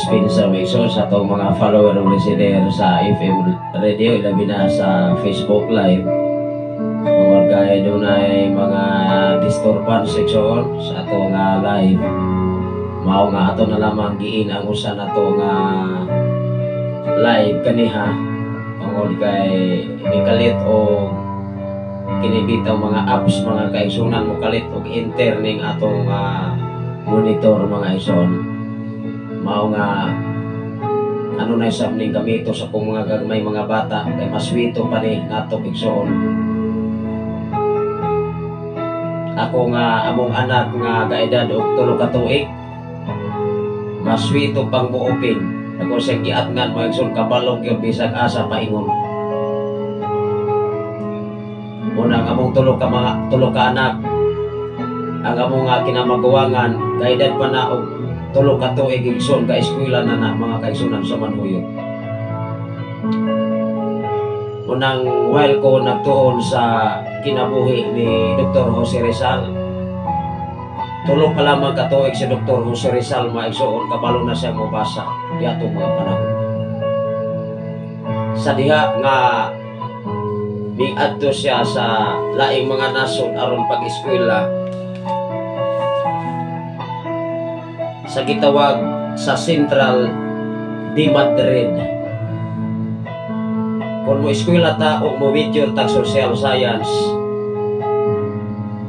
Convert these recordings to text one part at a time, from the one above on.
dispensa so sa itong mga follower o listener sa FM radio, ilabi na sa Facebook Live. Kung gaya doon ay mga disturban section sa itong live, mao nga ato na lamang giin ang usa na ito nga live kaniha. Kung kay ikalit o kinibitaw mga apps, mga kaigsunan mo kalit o interning atong monitor mga ison. Mao nga ano na isang ning gamito sa kung mga gagmay mga bata kay maswito pa ni nato igsoon. Ako nga among anak nga kaedad og 3 ka tuig, maswito pang muupin ako sa giatngan mo igsoon kabalong gyud bisag asa paingon. Unang among tulo ka anak, ang among kinamagawangan kaedad pa na og 3 ka tuig igsoon ka eskwela na mga kaigsunan sa Manhuyo. Unang while ko nagtuon sa kinabuhi ni Dr. Jose Rizal, 3 pa lamang ka tuig si Dr. Jose Rizal maigsoon kabalo na siya mobasa di atong mga panahon. Sa diha nga miadto siya sa laing mga nasod aron pag-eskwela sa gitawag sa Central de Madrid. Kung mo eskwela ta o mo major tag social science,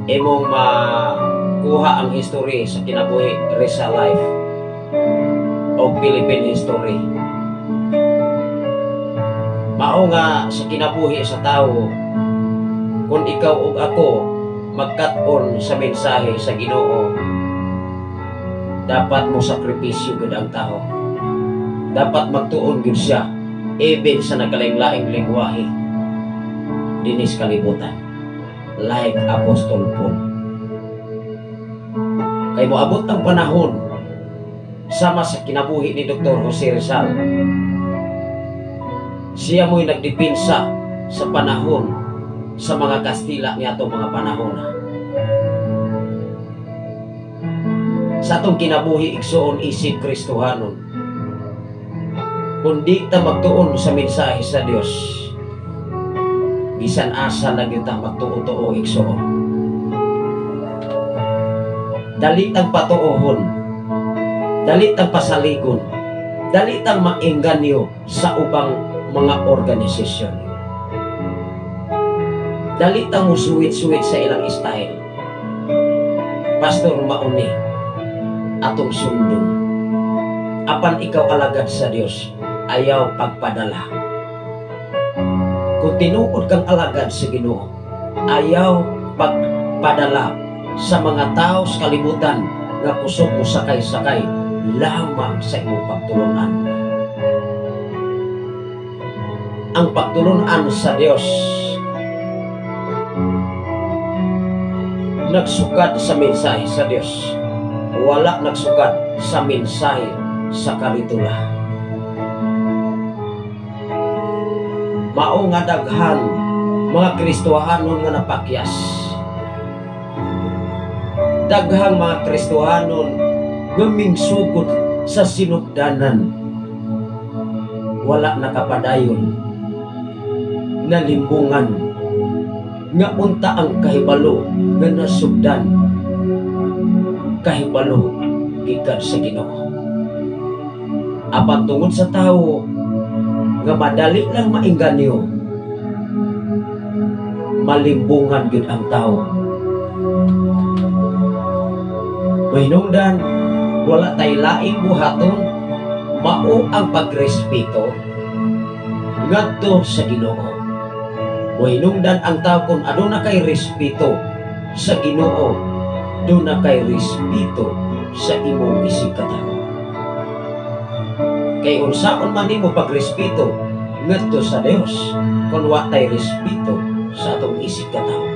imong makuha ang history sa kinabuhi Rizal life o Philippine history. Mao nga sa kinabuhi sa tao, kung ikaw o ako magkat-on sa mensahe sa Ginoo, dapat mo sakripisyo gud ang tao. Dapat magtuon gud siya even sa nagkalaing-laing lengguwahe dinis kalibutan, like Apostol Paul. Kay moabot ang panahon sama sa kinabuhi ni Dr. Jose Rizal, siya mo'y nagdepensa sa panahon sa mga Kastila niya itong mga panahon. Sa atong kinabuhi igsoon isip Kristohanon, kung di ta magtuon sa mensahe sa Dios, bisan asa na gyud ta magtuo-tuo igsoon. Dalitang patuohon, dalitang pasaligon, dalitang maengganyo sa ubang mga organisasyon, dalitang musuwit-suwit sa ilang style. Pastor, mauni atong sundon. Apan ikaw alagad sa Dios, ayaw pagpadala. Kung tinuod kang alagad sa Ginoo, ayaw pagpadala sa mga tao sa kalibutan nga kusog mo sakay-sakay lamang sa imong pagtulungan. Ang pagtulungan sa Dios nagsugad sa mensahe sa Dios, wala nagsugad sa mensahe sa karitula. Mao nga daghan mga Kristohanon nga napakyas, daghang mga Kristohanon nga mingsugod sa sinugdanan, wala nakapadayon, nalimbungan nga unta ang kahibalo nga nasugdan, kahibalo gikan sa Ginoo. Apan tungod sa tao nga madali lang maingganyo, malimbungan gyud ang tao. Mahinungdan, wala tay laing buhaton, mao ang pagrespeto ngadto sa Ginoo. Mahinungdan ang tao kung aduna kay respeto sa Ginoo, aduna kay respeto sa imong isig katao. Kay unsaon man nimo pagrespeto ngadto sa Dios kung wa tay respeto sa atong isig katao.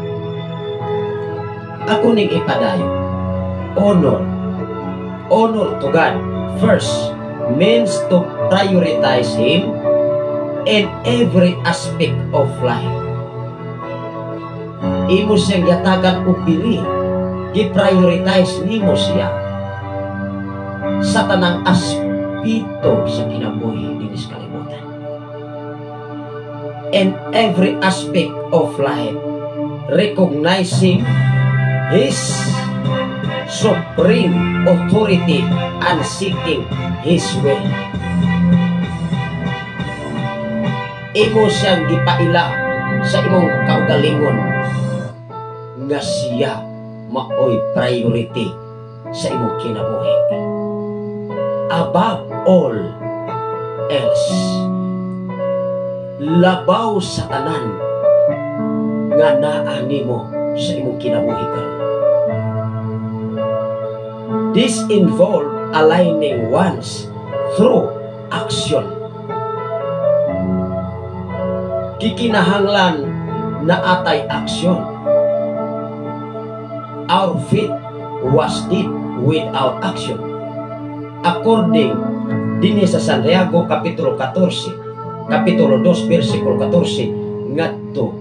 Ako ning ipadayon, honor to God first means to prioritize Him in every aspect of life. Imo siyang yatagan o pili, i-prioritize nimo siya sa tanang respeto sa kinabuhi din sa kalibutan. In every aspect of life, recognizing His supreme authority and seeking His will. Imo siyang gipaila sa imong kaugalingon nga siya maoy priority sa imong kinabuhi. Above all else, labaw sa tanan nga naa nimo sa imong kinabuhi karon. This involve aligning one's through action. Kikinahanglan na atay aksyon. Our faith was dead without action. According din sa Santiago Kapitulo 14, Kapitulo 2, versikulo 14, ngadto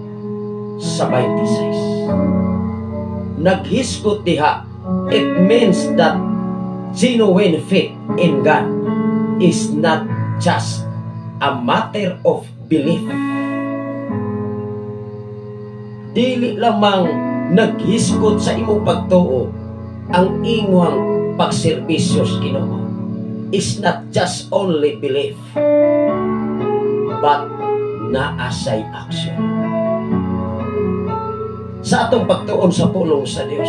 sa 26. Naghiskot diha, it means that genuine faith in God is not just a matter of belief. Dili lamang naghiskot sa imong pagtuo ang imong pagserbisyo sa Ginoo. Is not just only belief, but naasay action. Sa atong pagtuon sa pulong sa Dios,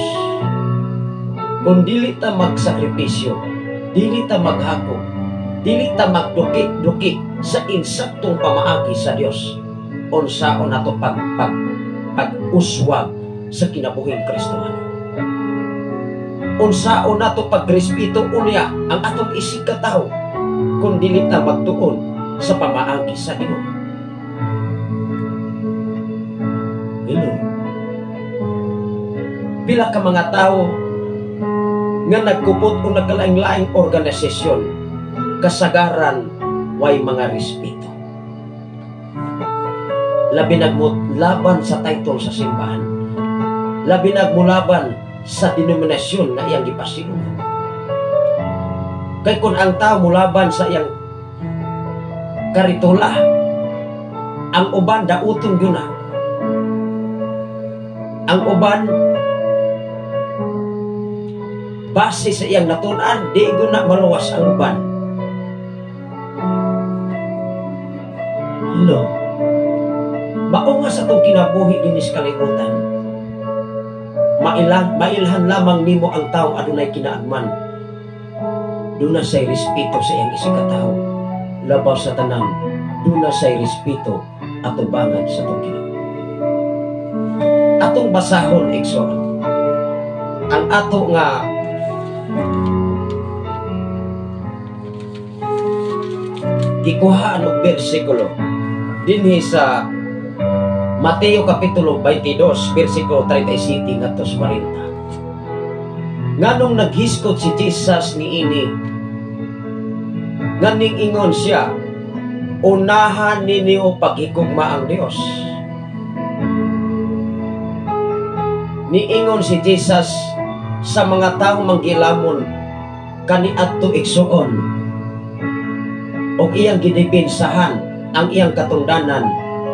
kung dili ta magsakripisyo, dili ta maghako, dili ta magdukit-dukit sa insaktong pamaagi sa Dios, unsaon nato pag-uswag sa kinabuhing Kristohano. Unsaon nato pagrespeto unya ang atong isig ka tawo kung dili ta magtuon sa pamaagi sa Ginoo. Hello. Pila ka mga tao nga nagkupot o nagkalaing-laing organisasyon, kasagaran way mga respeto. Labi nagmulaban sa title sa simbahan. Labi nagmulaban sa denominasyon na iyang gipasilungan. Kay kung ang tao mulaban sa iyang karitula, ang uban dautong yun na. Ang uban base sa iyang natunan, di yun na maluwas ang uban. Hello. Mao nga sa itong kinabuhi dinis kalibutan, mailhan lamang nimo ang tao adunay kinaagman. Duna say respeto sa iyang isang katao, labaw sa tanan, duna say respeto at ubangan sa itong kinabuhi. Atong basahon, Exo, ang ato nga gikuhaan og bersikulo dinhi sa Mateo Kapitulo 22, versikulo 37 ngadto sa 40. Nganong naghiskot si Jesus niini, nganing ingon siya, unahan ninyo paghigugma ang Dios. Niingon si Jesus sa mga taong manggilamon kaniadto igsuon og iyang gidipinsahan ang iyang katungdanan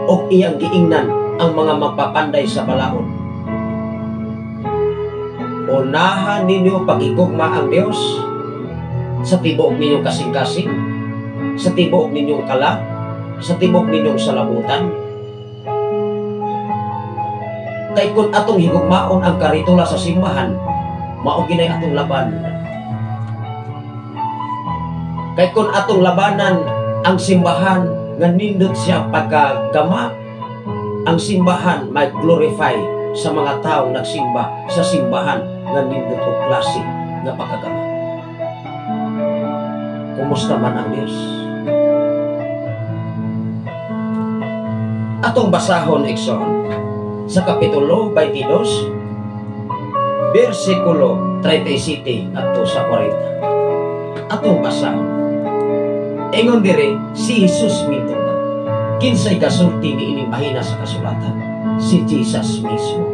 og iyang giingnan ang mga magpapanday sa balaod. Unahan ninyo paghigugma ang Dios sa tibuok ninyong kasing-kasing, sa tibuok ninyong kala, sa tibuok ninyong salabutan. Kay kung atong higugmaon ang karitula sa simbahan, mao ginay atong labanan. Kay kung atong labanan ang simbahan nga nindot siya pagkagama, ang simbahan may glorify sa mga taong nagsimba sa simbahan nga nindot o klase nga pagkagama. Kumusta man ang Diyos? Atong basahon, Exon, sa Kapitulo 22, versikulo 37 at sa 40. Atong basahon. Ingon dire si Jesus mito. Kinsay kasulti ni ining mahina sa kasulatan? Si Jesus mismo.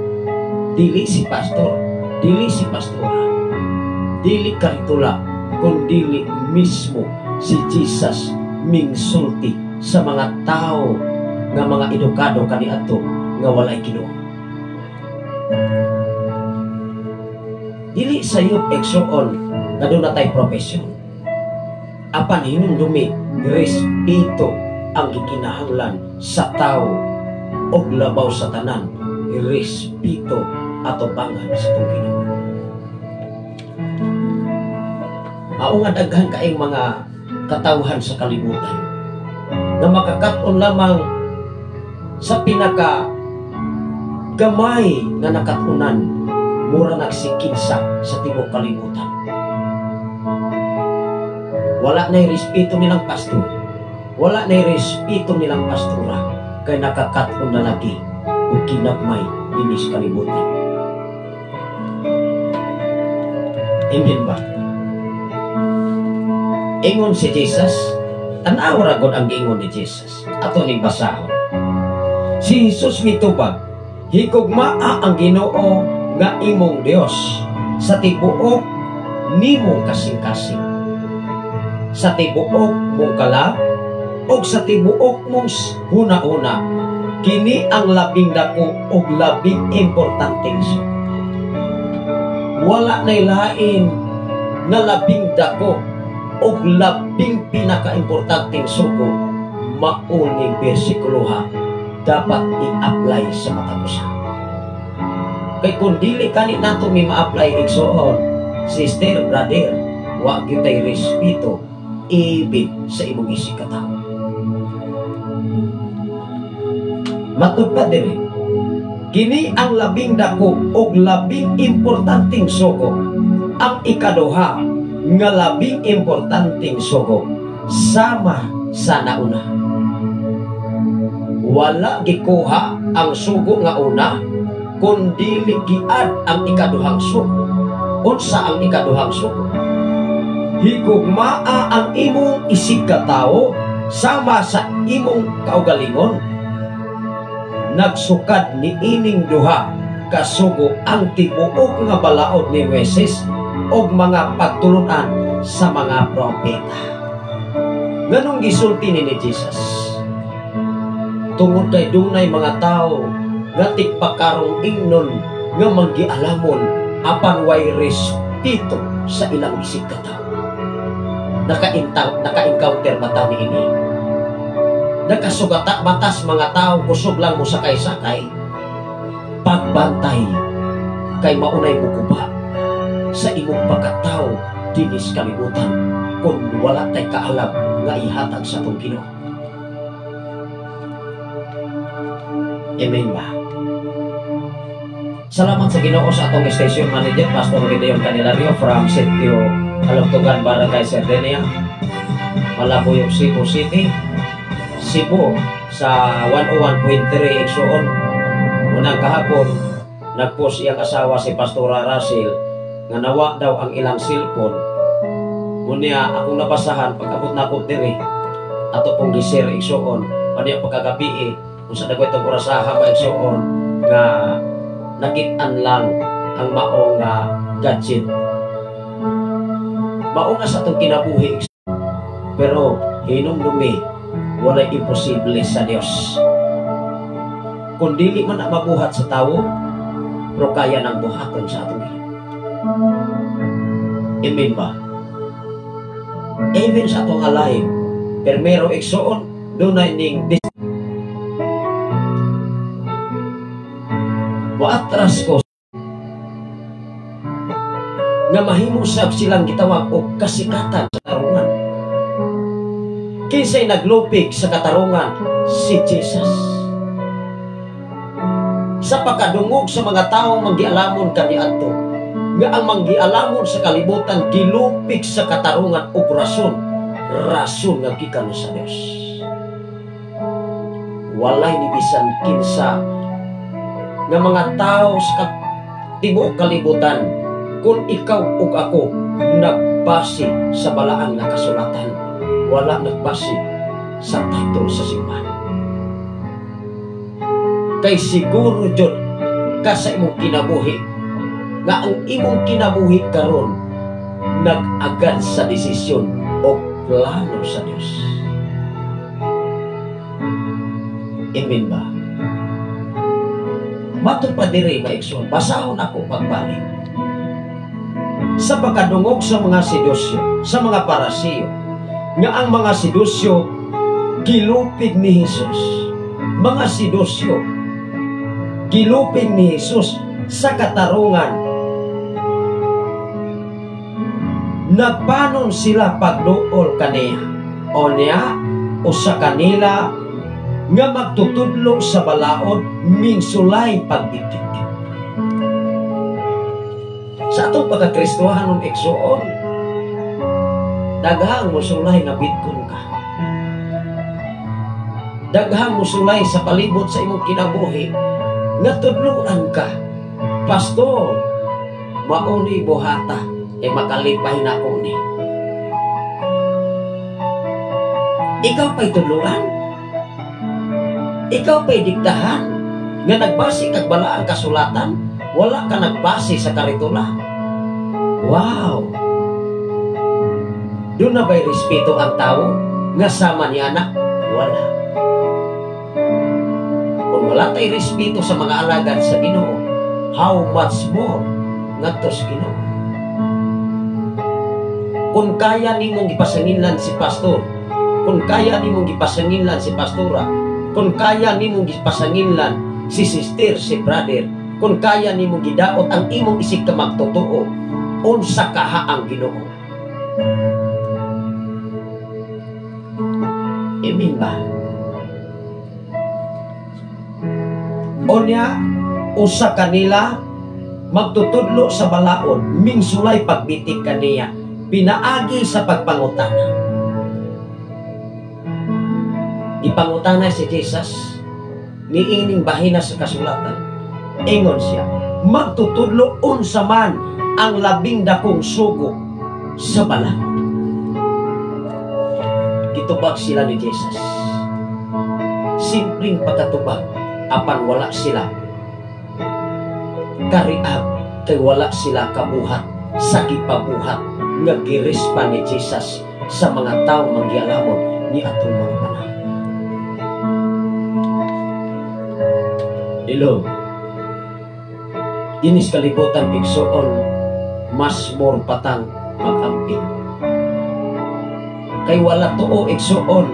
Dili si pastor, dili si pastora, dili karitula, kundi mismo si Jesus mingsulti sa mga tao nga mga edukado kaniadto nga walay Ginoo. Dili sayop eksoon nga doon na tayo profesyon. Apan hinumdumi respeto ang gikinahanglan sa tao o labaw sa tanan, respeto ato bangan sa itong Ginoo. Mao nga daghan kaayong mga katawhan sa kalibutan na makakat-on lamang sa pinaka gamay nga nakatunan mura nagsikinsa sa tibuok kalibutan. Wala na'y respeto nilang pastor, wala na'y respeto nilang pastora, kay nakakaton na lagi o kinagmay dinis kalibutan. Amen ba? Ingon si Jesus, tanaw ra gud ang giingon ni Jesus. Ato ning basahon. Si Jesus mitubag, higugmaa ang Ginoo nga imong Dios sa tibuok nimong kasing-kasing, sa tibuok mong kalab o sa tibuok mong huna-huna. Kini ang labing dako o labing importanteng sugo. Wala na'y lain na labing dako o labing pinaka-importanteng sugo. Mauning bersikulo ha dapat i-apply sa matagusa. Kay kung dili kanit nato mi ma-apply igsoon, sister, brother, wa gyud tay respeto ibig sa imong isig ka tawo. Matud pa diri, kini ang labing dako o labing importanteng sugo. Ang ikaduha nga labing importanteng sugo sama sa nauna. Wala gikuha ang sugo nga una kundi giad ang ikaduhang sugo. Unsa ang ikaduhang sugo? Higugmaa ang imong isig ka tawo sama sa imong kaugalingon. Nagsukad ni ining duha kasugo ang tibuok nga balaod ni Moises og mga pagtulunan sa mga propeta. Ganong gisulti ni Jesus. Tungod kay dunay mga tao nga tigpakarong ingnon nga manggialamon apan way respeto sa ilang isig ka tawo. Naka-encounter mata ni ini. Nakasugata batas mga tao kusog lang mo sakay-sakay. Pagbantay kay maunay mo kuba sa imong pagkatao dinis kalibutan kung wala tay kaalam nga ihatag sa tong Ginoo. Amen ba? Salamat sa Ginoo sa atong station manager Pastor Gideon Canilario from Sitio Aloktogan, Barangay Sardenia, Malabuyog, Cebu City, Cebu sa 101.3 Igsoon. Unang kahapon nagpost iyang asawa si Pastora Russell nga nawa daw ang ilang cellphone. Unya akong nabasahan pag-abot na ko diri ato pong gisir Igsoon paniya pagkagabi kung sa dagway itong orasaha ba Igsoon nga nakitaan lang ang maong gadget. Maong sa itong kinabuhi pero hinumdumi walay imposible sa Dios. Kung dili man na mabuhat sa tao, pero kaya nang buhaton sa atong Ginoo. Amen ba? Even sa atong life, permero Igsoon dunay ning waatras ko nga mahimusab silang gitawag og kasikatan sa tarungan. Kinsay naglupig sa katarungan? Si Jesus. Sa pagkadungog sa mga taong manggialamon kaniadto, nga ang manggialamon sa kalibutan gilupig sa katarungan ug rason nga gikan sa Dios. Walay ni bisan kinsa nga mga tao sa tibuok kalibutan kung ikaw ug ako nagbase sa balaang nakasulatan, wala nagbase sa title sa simbahan. Kay siguro jud ka sa imong kinabuhi nga ang imong kinabuhi karon nag-agad sa desisyon o plano sa Dios. Amen ba? Matupad diri maigsoon, basahon ako pagbalik. Sa pagkadungog sa mga sedusyo, sa mga parasiyo, nga ang mga sedusyo gilupig ni Jesus. Mga sedusyo gilupig ni Jesus sa katarungan. Nagpanon sila pagduol kaniya o niya o sa kanila nga magtutudlo sa balaod minsulay pagbitik. Sa atong pagkakristohan ng igsoon, daghang musulay nga bitkon ka. Daghang musulay sa palibot sa imong kinabuhi nga tudloan ka. Pastor, mauni buhata makalipay na ko ni. Ikaw pa'y tudloan. Ikaw pa'y diktahan nga nagbasi kag balaang kasulatan, wala ka nagbasi sa karitula. Wow! Doon na ba'y respeto ang tao nga sama ni anak? Wala. Kung wala tayo respeto sa mga alagad sa Ginoo, how much more ngadto sa Ginoo? Kung kaya nimong gipasanginlan si pastor, kung kaya nimong gipasanginlan si pastora, kung kaya nimong gipasanginlan si sister, si brother, kung kaya nimong gidaot ang imong isig ka magtotoo, unsa kaha ang Ginoo. Amen ba? Onya, usa kanila magtutudlo sa balaod, minsulay pagbitik kaniya, pinaagi sa pagpangutana. Ipangutana si Jesus, niining bahina sa kasulatan. Ingon siya, magtutudlo unsa man ang labing dakong sugo sa balaod. Gitubag sila ni Jesus. Simpleng pagkatubag, apan wala sila kariag, kay wala sila kabuhat sa gipabuhat nga girispa ni Jesus sa mga tao manggialamon ni atong mga panahon. Hello. Dinis kalibutan igsoon, mas more patang mag-amping. Kay wala tuo igsoon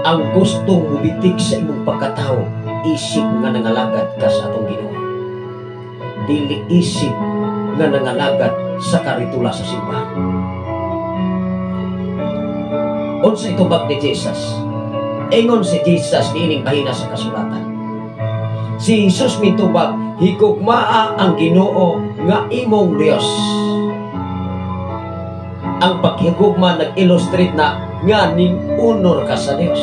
ang gustong mubitik sa imong pagkatao, isip nga nangalagad ka sa atong Ginoo. Dili isip nga nangalagad sa karitula sa simbahan. Unsa itubag ni Jesus? Ingon si Jesus niining bahina sa kasulatan. Si Jesus mitubag, higugmaa ang Ginoo nga imong Dios. Ang paghigugma nag-illustrate na nga ning honor ka sa Dios.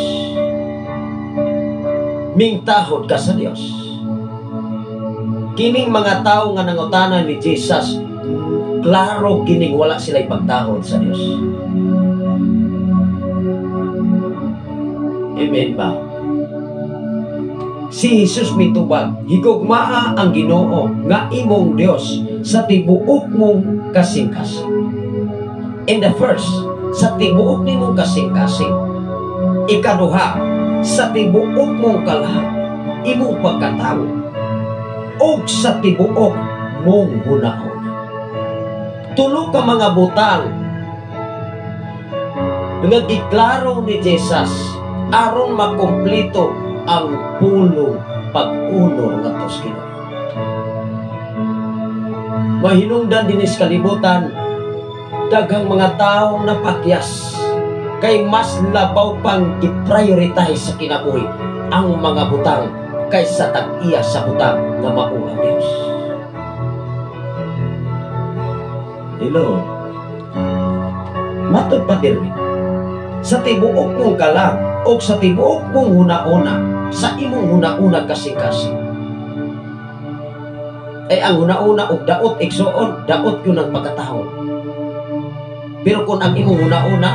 Mingtahod ka sa Dios. Kining mga tao nga nangutanan ni Jesus, klaro kining wala sila ipagtahod sa Dios. Amen ba? Si Jesus mitubag, higugmaa ang Ginoo nga imong Dios sa tibuok mong kasing-kasing. In the first, sa tibuok nimong kasing-kasing. Ikaduha, sa tibuok mong kalahat, imong pagkatao, o sa tibuok mong hunahon. Tulo ka mga butang nga giklaro ni Jesus aron makumplito ang pulong pag-unor nga tos Ginoo. Mahinungdan dinis kalibutan, daghang mga taong napakyas kay mas labaw pang i-prioritize sa kinabuhi ang mga butang kaysa tag-iya sa butang nga mao ang Dios. Hello. Matod pa diri, sa tibuok mong kalag o sa tibuok mong huna-una, sa imong huna-una kasing-kasing. Ay ang huna-una og daot igsoon, daot yun ang pagkatao. Pero kung ang imong huna-una,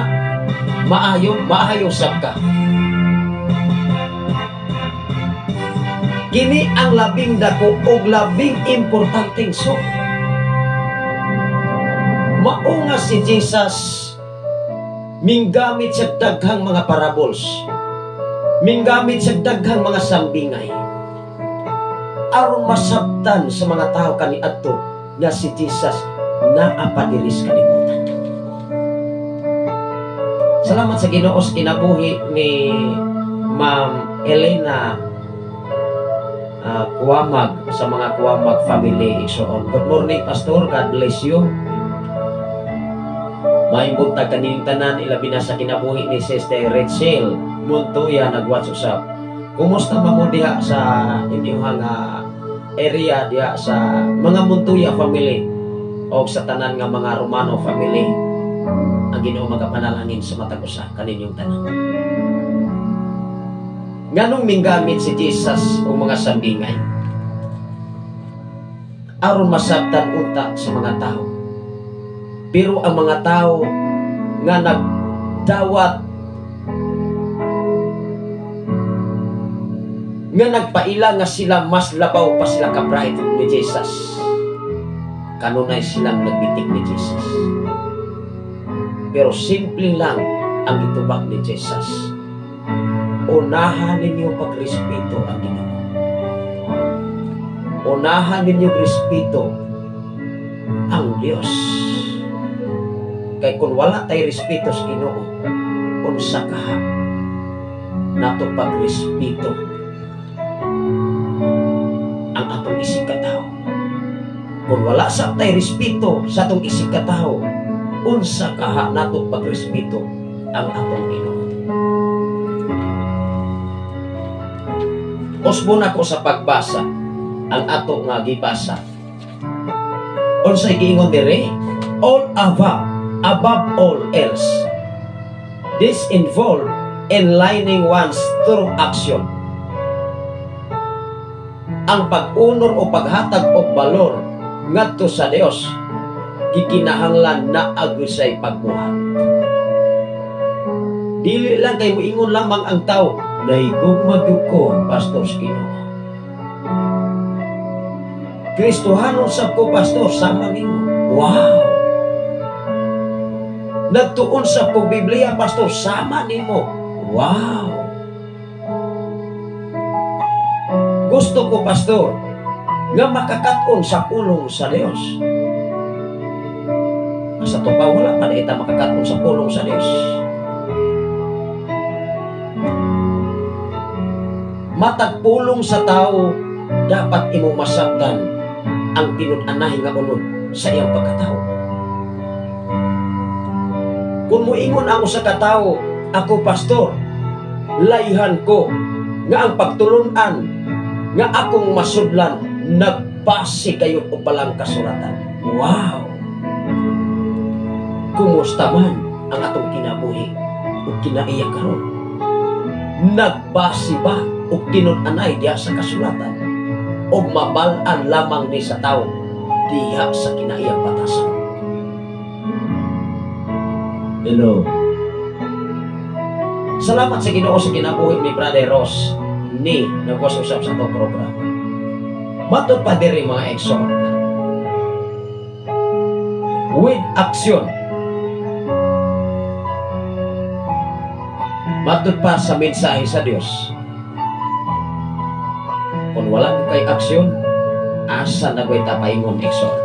maayo sab ka. Kini ang labing dako og labing importanteng so. Mao nga si Jesus minggamit sa daghang mga parables, minggamit sa daghang mga sambingay, aron masabtan sa mga tao kaniadto nga si Jesus naapa diri sa kalibutan. Salamat sa Ginoo sa kinabuhi ni Ma'am Elena Kuwamag sa mga Kuwamag family igsoon. Good morning, Pastor. God bless you. May buntag kaning tanan ilabi na sa kinabuhi ni Sister Rachel Montoya nag-watch usap. Kumusta mo diha sa inyong area diha sa mga Montoya family o sa tanan nga mga Romano family? Ang Ginoo magapanalangin sa matag usa kaninyong tanan. Nganong minggamit si Jesus o mga sambingay aron masabtan unta sa mga tao. Pero ang mga tao nga nagdawat, nga nagpaila nga sila mas labaw pa sila ka-bright ni Jesus, kanunay silang nagbitik ni Jesus. Pero simple lang ang itubag ni Jesus. Unahan ninyo pagrespeto ang Ginoo. Unahan ninyo respeto ang Dios. Kay kung wala tayo respeto sa Ginoo, unsa ka nato pagrespeto ang atong isig katao. Kung wala sa tayo respeto sa atong isig katao, unsa ka nato pagrespeto ang atong Ginoo. Usbon ako sa pagbasa ang ato nga gibasa. Unsay giingon diri? All above all else. This involves enlightening one's through action. Ang pag-unor o paghatag o balor ngadto sa Dios gikinahanglan na agusay pagbuhat. Dili lang kay moingon lamang ang tao, nahigugma gyud ko Pastor Ginoo. Kristohanon sab ko Pastor sama nimo. Wow. Nagtuon sa po Biblia, Pastor, sama nimo. Wow! Gusto ko, Pastor, nga makakaton sa pulong sa Dios. Sa tupa, wala pa na ita makakaton sa pulong sa Dios. Matagpulong sa tao, dapat imo masabtan ang tinud-anahin nga unod sa iyang pagkatao. Kung moingon ako sa katao, ako Pastor, layhan ko nga ang pagtulunan nga akong masudlan nagbase kayo o palang kasulatan. Wow! Kumusta man ang atong kinabuhi o kinaiya karon? Nagbase ba o tinun-anay diha sa kasulatan? O mabalaan lamang ni sa tao diha sa kinaiyang batasan? Hello. Salamat sa Ginoo sa kinabuhi ni Brother Ross ni nagwas-usap sa itong programa. Matod pa diri mga exhort. With action. Matod pa sa mensahe sa Dios. Kung wala kay aksyon, asa na ko'y tapaingon exhort.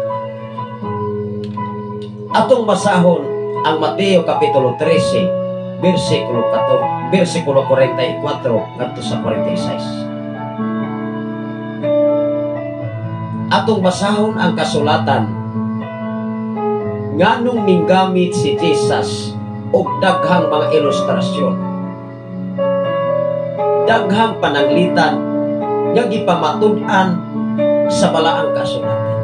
Atong basahon ang Mateo Kapitulo 13, versikulo 44 ngadto sa 46. Atong basahon ang kasulatan nganong minggamit si Jesus og daghang mga ilustrasyon, daghang pananglitan nga gipamatud-an sa balaang kasulatan.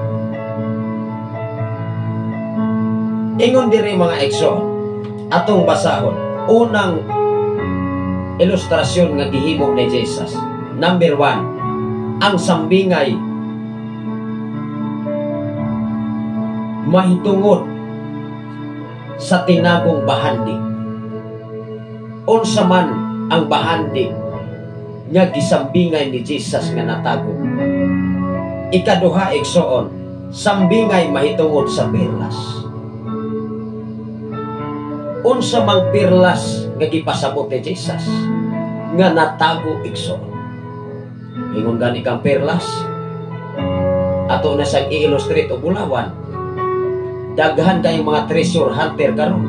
Ingon diri mga ekso, atong basahon, unang ilustrasyon nga gihimo ni Jesus. Number 1, ang sambingay mahitungod sa tinagong bahandi. Unsa man ang bahandi nga gisambingay ni Jesus nga natago. Ikaduha eksoon, sambingay mahitungod sa perlas. unsa mang pirlas nga gipasabot ni Jesus nga natago igsoon. Ingon gani kang perlas ato na sang i-illustrate o bulawan, daghan kayong mga treasure hunter karon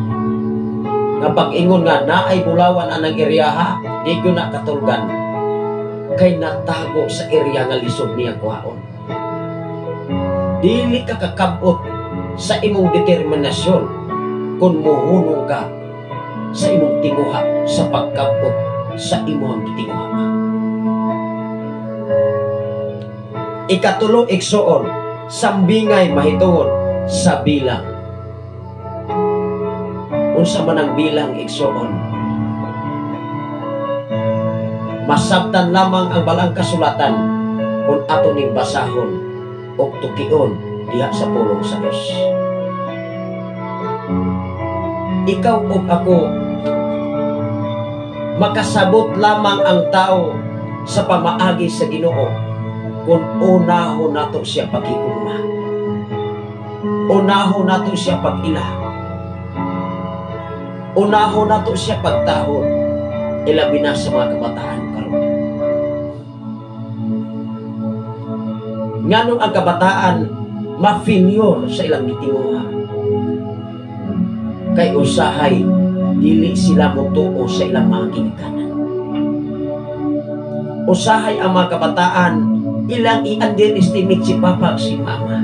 nga pag-ingon nga naay bulawan anang iriyaha, di ko na katulgan kay natago sa iriya nga lisod niya kuhaon. Dili ka kakabot sa imong determinasyon kung muhunong ka sa imong tinguha sa pagkabot sa imong tinguha. Ikatulo igsoon, sambingay mahitungod sa bilang. Unsa man ang bilang igsoon, masabtan lamang ang balang kasulatan kung ato ning basahon o tukion diha sa pulong sa Dios. Ikaw o ako, makasabot lamang ang tao sa pamaagi sa Ginoo kung unahon nato siya pagkikuna, unahon nato siya pag-ila, unahon nato siya pagtahon, ilabi na sa mga kabataan karon. Nganong ang kabataan ma-failure sa ilang gitinguha kay usahay dili sila motuo sa ilang mga ginikanan. Usahay ang mga kabataan ilang i-underestimate si papa si mama.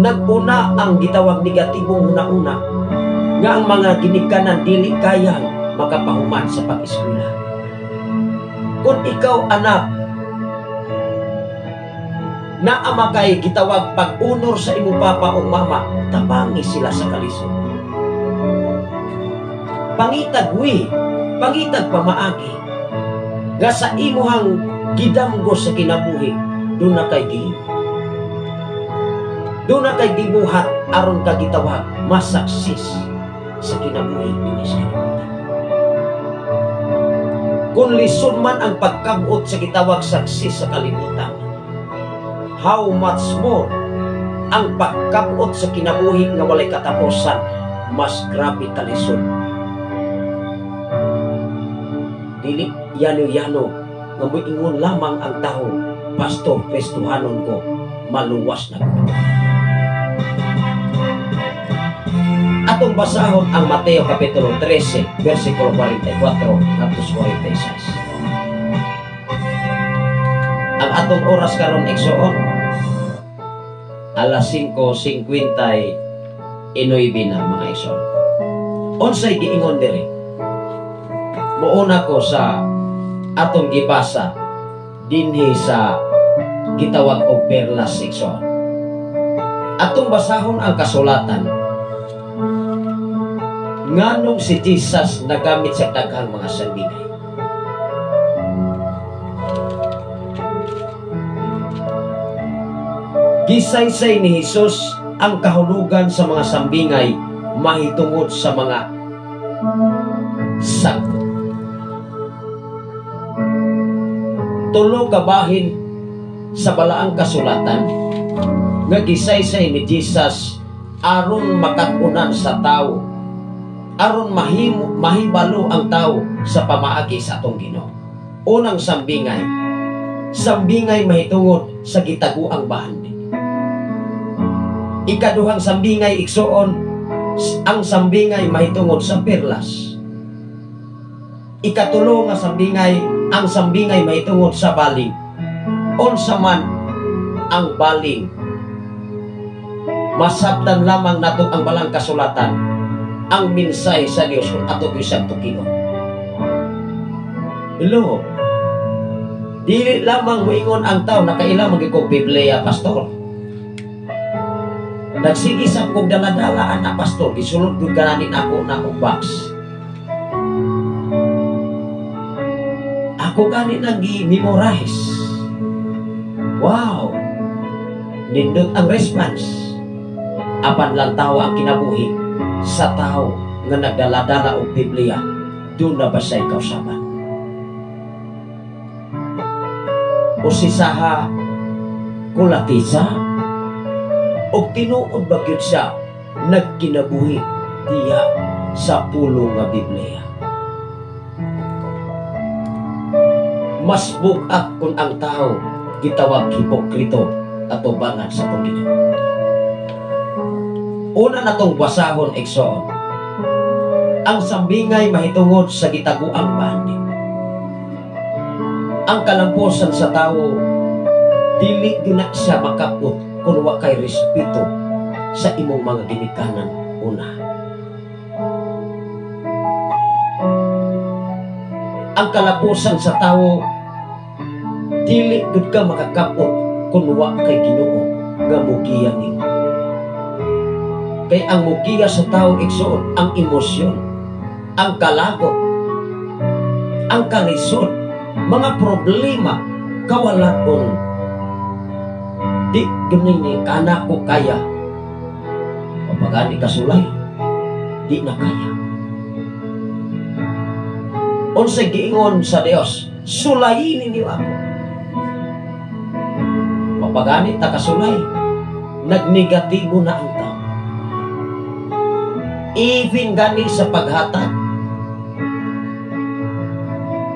Naguna ang gitawag negatibong una-una nga ang mga ginikanan dili kayang makapahuman sa pag-eskwela. Kung ikaw anak na ama kay gitawag pag-unor sa imong papa o mama, tabangi sila sa kalisod. Pangitag pangitag pamaagi nga sa imuhang gidamgo sa kinabuhi, doon na kay gilim, doon na kay gibuhat aron ka gitawag masaksis sa kinabuhi ini sa kalibutan. Kung lisod man ang pagkabot sa gitawag saksis sa kalibutan, how much more ang pagkabot sa kinabuhi nga walay katapusan, mas grabe kalisod. Dili yano-yano nga moingon lamang ang tao, pastor, pestuhanon ko, maluwas na ko. Atong basahon ang Mateo Kapitulo 13, versikulo 44 hangtod 46. Ang atong oras karon igsoon, alas 5:59 na mga igsoon. Unsay giingon diri? Muuna ko sa atong gibasa dinhi sa gitawag og perlas section. Atong basahon ang kasulatan. Nganong si Jesus nagamit sa daghang mga sambingay. Gisaysay ni Jesus ang kahulugan sa mga sambingay mahitungod sa mga sagot. Tulo ka bahin sa balaang kasulatan nga gisaysay ni Jesus aron makakunan sa tao, aron mahibalo ang tao sa pamaagi sa atong Ginoo. Unang sambingay, sambingay mahitungod sa gitaguang bahandi. Ikaduhang sambingay igsoon, ang sambingay mahitungod sa perlas. Ikatulo nga sambingay, ang sambingay mahitungod sa baling. Unsa man ang baling, masabtan lamang nato ang balang kasulatan, ang minsay sa Dios kung ato bisag tukinon. Hello, dili lamang moingon ang tao na kailangan magikog Biblia, pastor. Nagsigi sa kog dala-dalaan na pastor, gisulod gud kananin ako na og box. Ako gani nang gi-memorize. Wow! Nindot ang response. Apan lang tao ang kinabuhi sa tao nga nagdala-dala og Biblia, doon na ba siya'y kausaban? O si Saha Kulatisa, O tinuod ba gyud siya nagkinabuhi diya sa pulo nga Biblia. Mas bug-ak kung ang tao gitawag hipokrito ato bangat sa Ginoo. Una natong basahon igsoon. Ang sambingay mahitungod sa gitaguang bandi. Ang kalampusan sa tao dili gyud na siya makapot kung wa kay respeto sa imong mga ginikanan una. Ang kalampusan sa tao dili gyud ka makakapot kung wa kay Ginoo nga mugiya nimo. Kay ang mugiya sa tao igsoon ang emosyon, ang kalagot, ang kalisod, mga problema, kawalaton. Di ganini kana ko kaya. Kapag kasulay, di na kaya. Unsay giingon sa Dios, sulayin ninyo ako. Kapag ta kasulay, nagnegatibo na ang tao. Even gani sa paghatag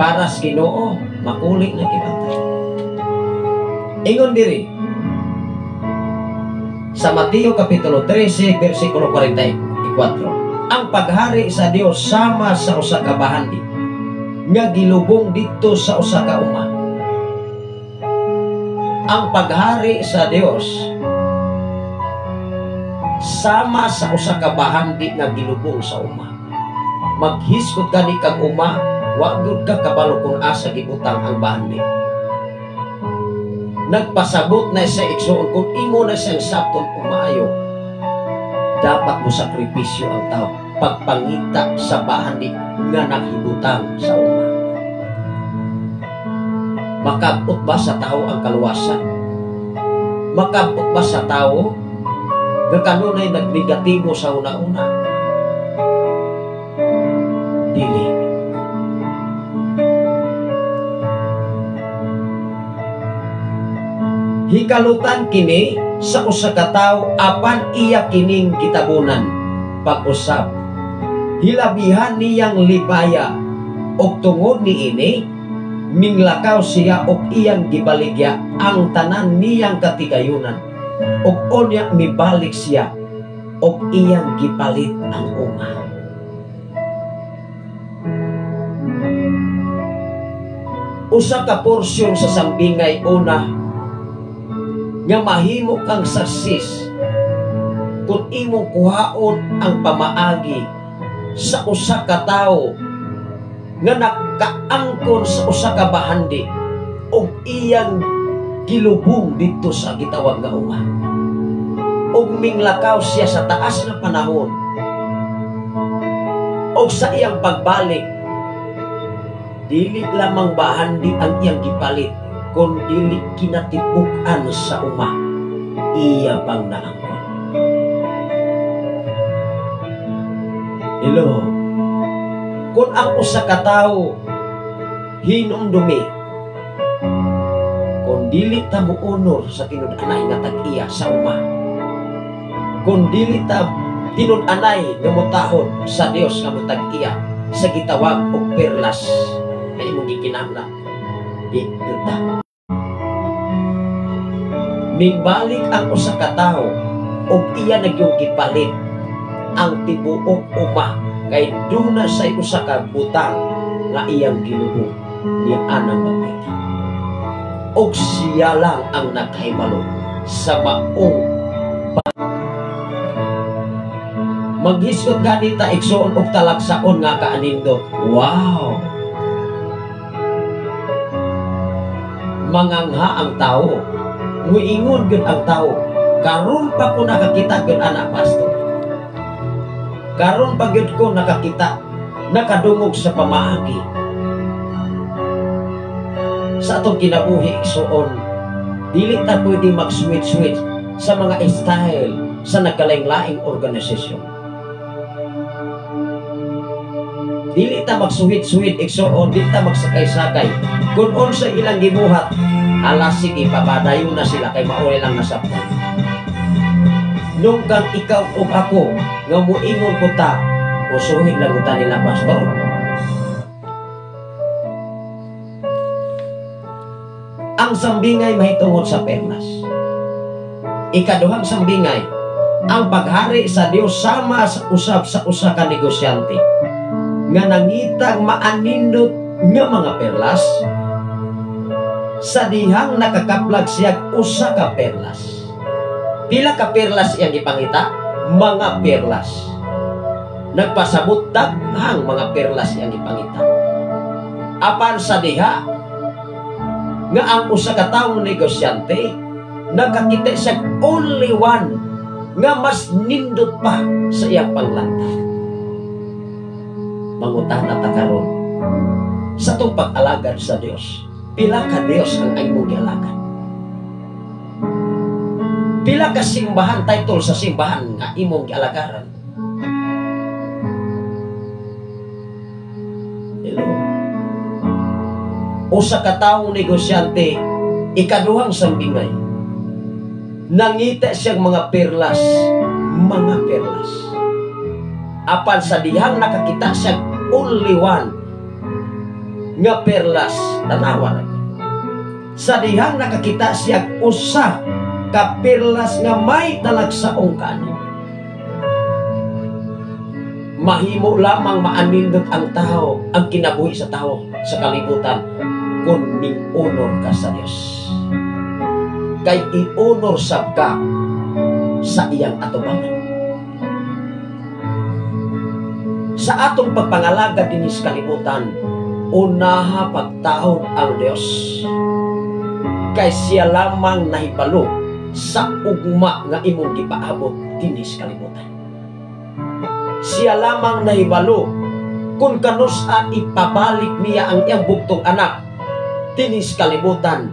para sa Ginoo makulit na kibantay. Ingon diri sa Mateo kapitulo 13 bersikulo 44, ang paghari sa Dios sama sa usa ka bahandi nga gilubong dito sa usa ka uma. Ang paghari sa Dios sama sa usa ka bahandi nga gilubong sa uma. Maghiskot ka ni kag uma, wa gyud ka kabalo kung asa gibutang ang bahandi. Nagpasabot na sa igsoon kung imo na siyang sapton umayo, dapat mo sakripisyo ang tao pagpangita sa bahandi nga naghibutang sa uma. Makabot ba sa tao ang kaluwasan? Makabot ba sa tao nga kanunay nagnegatibo sa una-una? Dili. Hikalutan kini sa usa ka tawo apan iya kining gitabunan pag-usab. Hilabihan niyang libaya og tungod niini minglakaw siya og iyang gibaligya ang tanan niyang katigayunan. Og unya mibalik siya og iyang gipalit ang uma. Usa ka porsyon sa sambingay una nga mahimo kang saksis kung imong kuhaon ang pamaagi sa usa ka tawo nga nakaangkon sa usa ka bahandi og iyang gilubong dito sa gitawag nga uma. Og minglakaw siya sa taas na panahon. Og sa iyang pagbalik, dili lamang bahandi ang iyang gipalit, kung dili kinatibukan sa uma, iya pang naangkon. Hello. Kung ang usa ka tawo hinumdumi, kung dili ta muunor sa tinud-anay nga tag-iya sa uma, kung dili ta tinud-anay nga mutahod sa Dios nga mutag-iya sa gitawag og perlas nga imong gikinahanglan, di ta. Mingbalik ang usa ka tawo og iya nagyong gipalit ang tibuok uma kay duna sa usa ka butang nga iyang ginubong ni anang babae. Og siya lang ang nakahibalo sa maong maghisgot ganita igsoon og talagsaon nga kaanindot. Wow! Mangangha ang tao, muingon gyud ang tao, karon pa ko nakakita gyud anak pastor. Karon pa gyud ko nakakita, nakadungog sa pamaagi. Sa atong kinabuhi igsoon, dili ta pwede mag-switch-switch sa mga style sa nagkalaing-laing organisasyon. Dili ta mag-switch-switch igsoon, dili ta magsakay-sakay. Kung unsa ilang gibuhat, ala sige, papadayon na sila kay mauli lang nasabtan. nung kang ikaw o ako nga muingon ko ta usuhin lang ta nila pastor. Ang sambingay mahitungod sa perlas. Ikaduhang sambingay, ang paghari sa Dios sama sa usab sa usa ka negosyante nga nangitang maanindot nga mga perlas sa dihang nakakaplag siya usa ka perlas. Pila ka perlas iyang ipangita? Mga perlas. Nagpasabot daghang mga perlas iyang ipangita. Apan sa diha nga ang usa ka taong negosyante nakakita siya only one nga mas nindot pa sa iyang panglanta. Mangutana ta karon sa tong pag-alagad sa Dios, pila ka Dios ang imong gialagad? Pila ka simbahan title sa simbahan nga imong gialagaran? Hello. Usa ka taong negosyante, ikaduhang sambingay, nangita siyang mga perlas, mga perlas. Apan sa dihang nakakita siyang only one nga perlas, tanawa. Sa dihang nakakita siyang usa ka perlas nga may talagsaong kanin. Mahimo lamang maanindot ang tao, ang kinabuhi sa tao sa kalibutan kung ning-honor ka sa Diyos. Kay i-honor sab ka sa iyang atubangan. Sa atong pagpangalaga din sa kalibutan, unaha pagtaon ang Diyos. Kay siya lamang nahibalo sa ugma nga imong gipaabot din sa kalibutan. Siya lamang nahibalo kung kanusa ipabalik niya ang iyang bugtong anak tinis kalibutan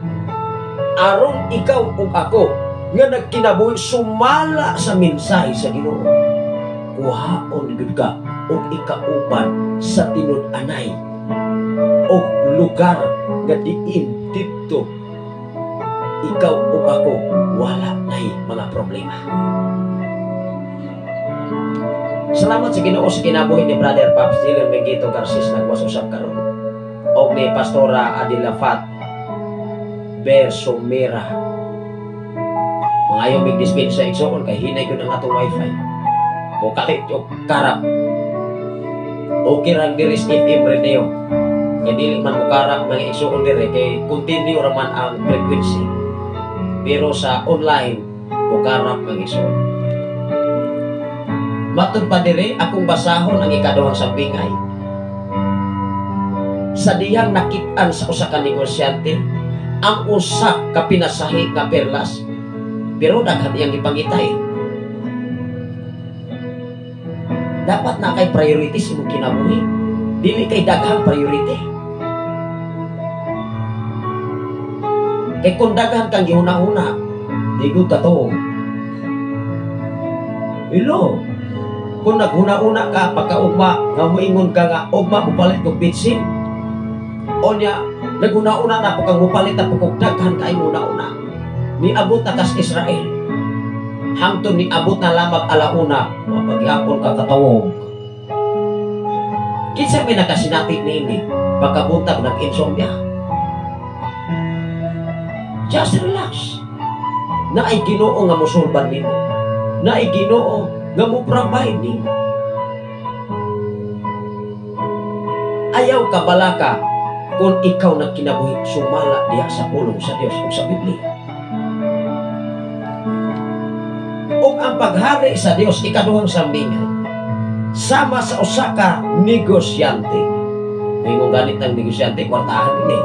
aron ikaw ug ako nga nagkinabuhi sumala sa mensahe sa Ginoo. Kuhaon gud ka ug ikauban sa tinud-anay ug lugar nga diin didto ikaw ug ako wala nay mga problema. Salamat sa Ginoo sa kinabuhi ni Brother Pops Dylan Mengito Garces nagwasusap karon og ni Pastora Adila Fat Bersomera. Mga yung big-dispense sa igsoon kay hinay ko ng atong wifi. Mukalit yung karap. Okay rang diris FM radio. Kaya dili man mukarap mga igsoon dire kay continue raman ang frequency. Pero sa online, mukarap mga igsoon. Matod pa dire, akong basahon ang ikaduhang sambingay. Sa dihang nakitaan sa usa ka negosyante, ang usa ka pinasahi nga perlas, pero daghan iyang ipangitay. Dapat na kay priority sa imong kinabuhi, dili kay daghang priority. Kay kung daghan kang gihuna-huna, di gud ka tuong. Hello. Kung naghuna-una ka pagkaugma nga moingon ka nga ugma mupalit kog bitsin. O niya naghuna-una na pag mupalit na pagkog daghan kay una-una. Niabot na kas Israel. Hangtod niabot na lamang alauna, pagyapon ka katawog. Kinsa may nakasinapit niini pagkabuntag nag-insomnia. Just relax. Naay Ginoo nga mosulban nimo. Naay Ginoo nga mo-provide nimo. Ayaw ka balaka kung ikaw nagkinabuhi sumala diha sa pulong sa Dios ug sa Biblia. Ug ang paghari sa Dios ikaduhang sambingay sama sa usa ka negosyante. Ngayong ganit ang negosyante kwartahan ini.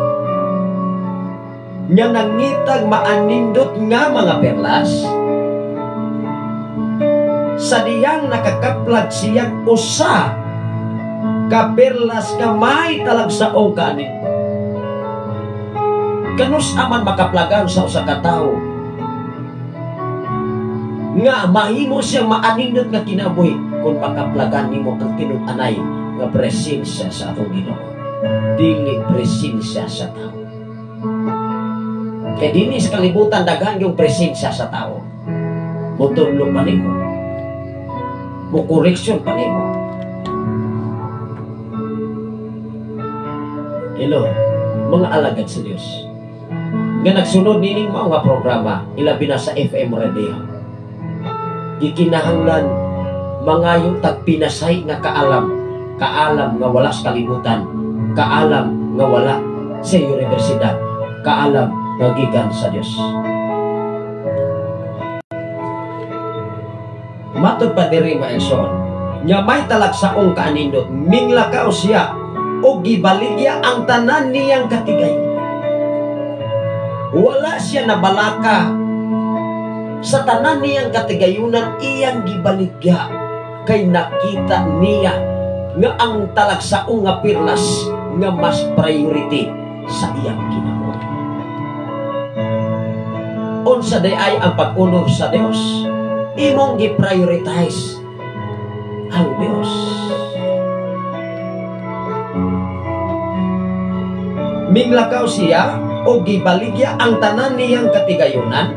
Nga nangitag maanindot nga mga perlas sa diyang nakakaplag siyang usa ka perlas nga may talagsaong kanin. Kanus aman makaplagan sa usa ka tawo nga mahimo siyang maanindot nga kinabuhi kung makaplagan nimo ang tinud-anay nga presensya sa atong Ginoo, dili presensya sa tawo. Kaya dinis kalibutan daghan yung presensya sa tao. mutudlo pa nimo, mukoreksyon pa nimo. Hello, mga alagad sa Dios nga nagsunod nining mao nga programa, ilabi na sa FM radio, gikinahanglan mga yung tagpinasay nga kaalam nga wala sa kalibutan, kaalam nga wala sa universidad, kaalam nga gikan sa Dios. Matod pa diri maelson nya may talagsaong kaanindot, minglakaw siya o gibaligya ang tanan niyang katigay. Wala siya nabalaka sa tanan niyang katigayunan, iyang gibaligya kay nakita niya nga ang talagsaong nga pirlas nga mas priority sa iyang kinabuhi. Unsa day ay ang pag-unor sa Dios, imong gi-prioritize ang Dios. Minglakaw siya o gibaligya ang tanan niyang katigayunan,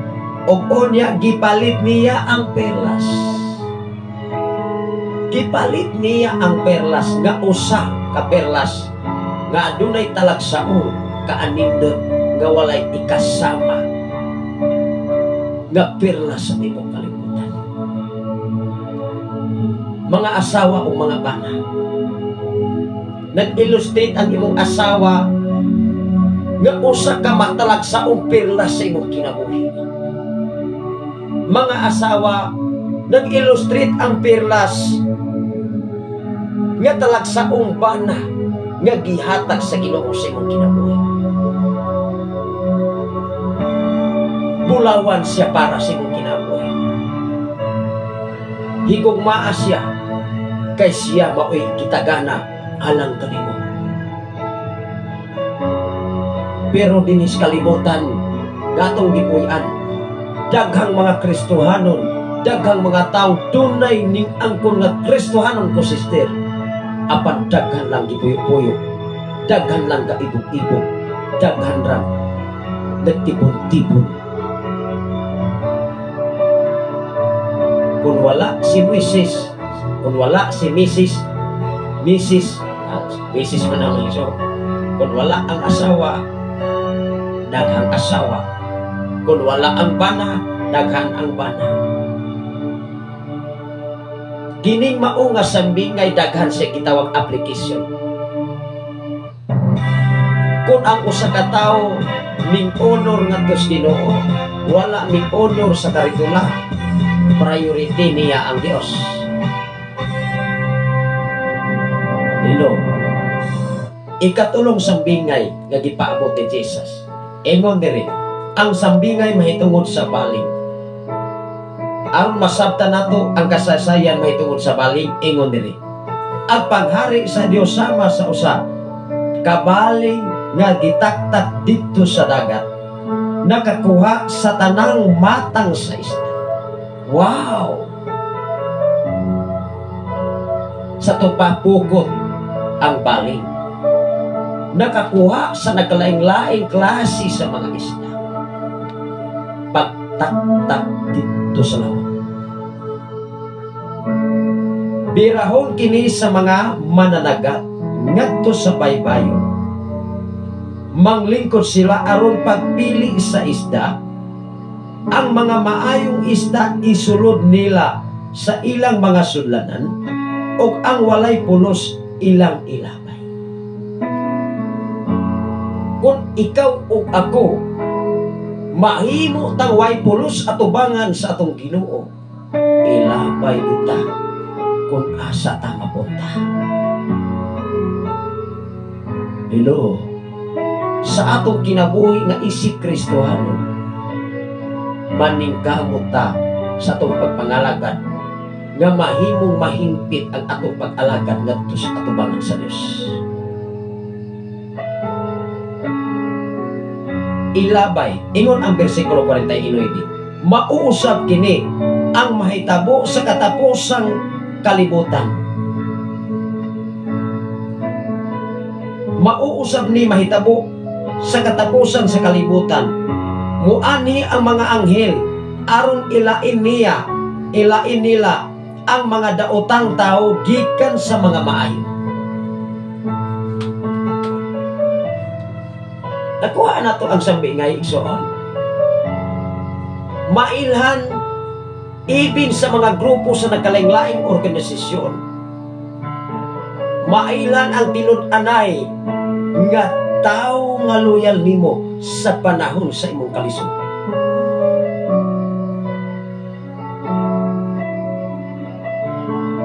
o unya gipalit niya ang perlas. Gipalit niya ang perlas nga usa ka perlas nga adunay talagsaon kaanindot nga walay ikasama nga perlas sa tibok kalibutan. Mga asawa o mga bana, nag-illustrate ang imong asawa nga usa ka matalagsaong perlas sa imong kinabuhi. Mga asawa, nag-illustrate ang perlas nga talagsaong bana nga gihatag sa Ginoo sa imong kinabuhi. Bulawan siya para sa imong kinabuhi. Higugmaa siya kay siya maoy kitagana alang kanimo. Pero dinis kalibutan gatong gipuy-an, daghang mga Kristohanon, daghang mga tao tunay ning angkon nga Kristohanon ko sister, apan daghan lang gipuyo-puyo, daghan lang kaibog-ibog, daghan lang nagtipon-tipon. Kung wala si Mrs. man ang iso, kung wala ang asawa, daghang asawa. Kung wala ang bana, daghan ang bana. Kining mao nga sambingay daghan sa gitawag application. Kung ang usa ka tawo ning honor ngadto sa Ginoo, wala ning honor sa karitula, priority niya ang Dios. Hello. Ikatulong sambingay nga gipaabot ni Jesus. Ingon diri, ang sambingay mahitungod sa baling. Aron masabtan nato ang kasaysayan mahitungod sa baling, ingon diri, ang paghari sa Dios sama sa usa kabaling nga gitaktak dito sa dagat, nakakuha sa tanang matang sa isda. Wow! Sa tupapukot ang baling, nakakuha sa nagkalaing-laing klase sa mga isda. Pagtaktak dito sa lawa. Birahon kini sa mga mananagat ngadto sa baybayon. Manglingkod sila aron pagpili sa isda. Ang mga maayong isda isulod nila sa ilang mga sudlanan, ug ang walay pulos ilang ilabay. Kung ikaw o ako mahimo tang way pulos atubangan sa atong Ginoo, ilabay kita kung asa ta mapunta. Hello, sa atong kinabuhi nga isip Kristohano, maningkamot ta sa atong pagpangalagad nga mahimong mahimpit ang atong pag-alagad ngadto sa atubangan sa Dios. Ilabay, ingon ang bersikulo 49, mauusab kini ang mahitabo sa katapusang kalibutan. Mauusab ni mahitabo sa katapusan sa kalibutan. Muani ang mga anghel aron ilain niya ilain nila ang mga daotang tao gikan sa mga maayo. Nakuha na to ang sambi nga igsoon. Mailhan ibin sa mga grupo sa nagkalaing-laing organisasyon. Mailhan ang tinud-anay nga tao nga loyal nimo sa panahon sa imong kalisod.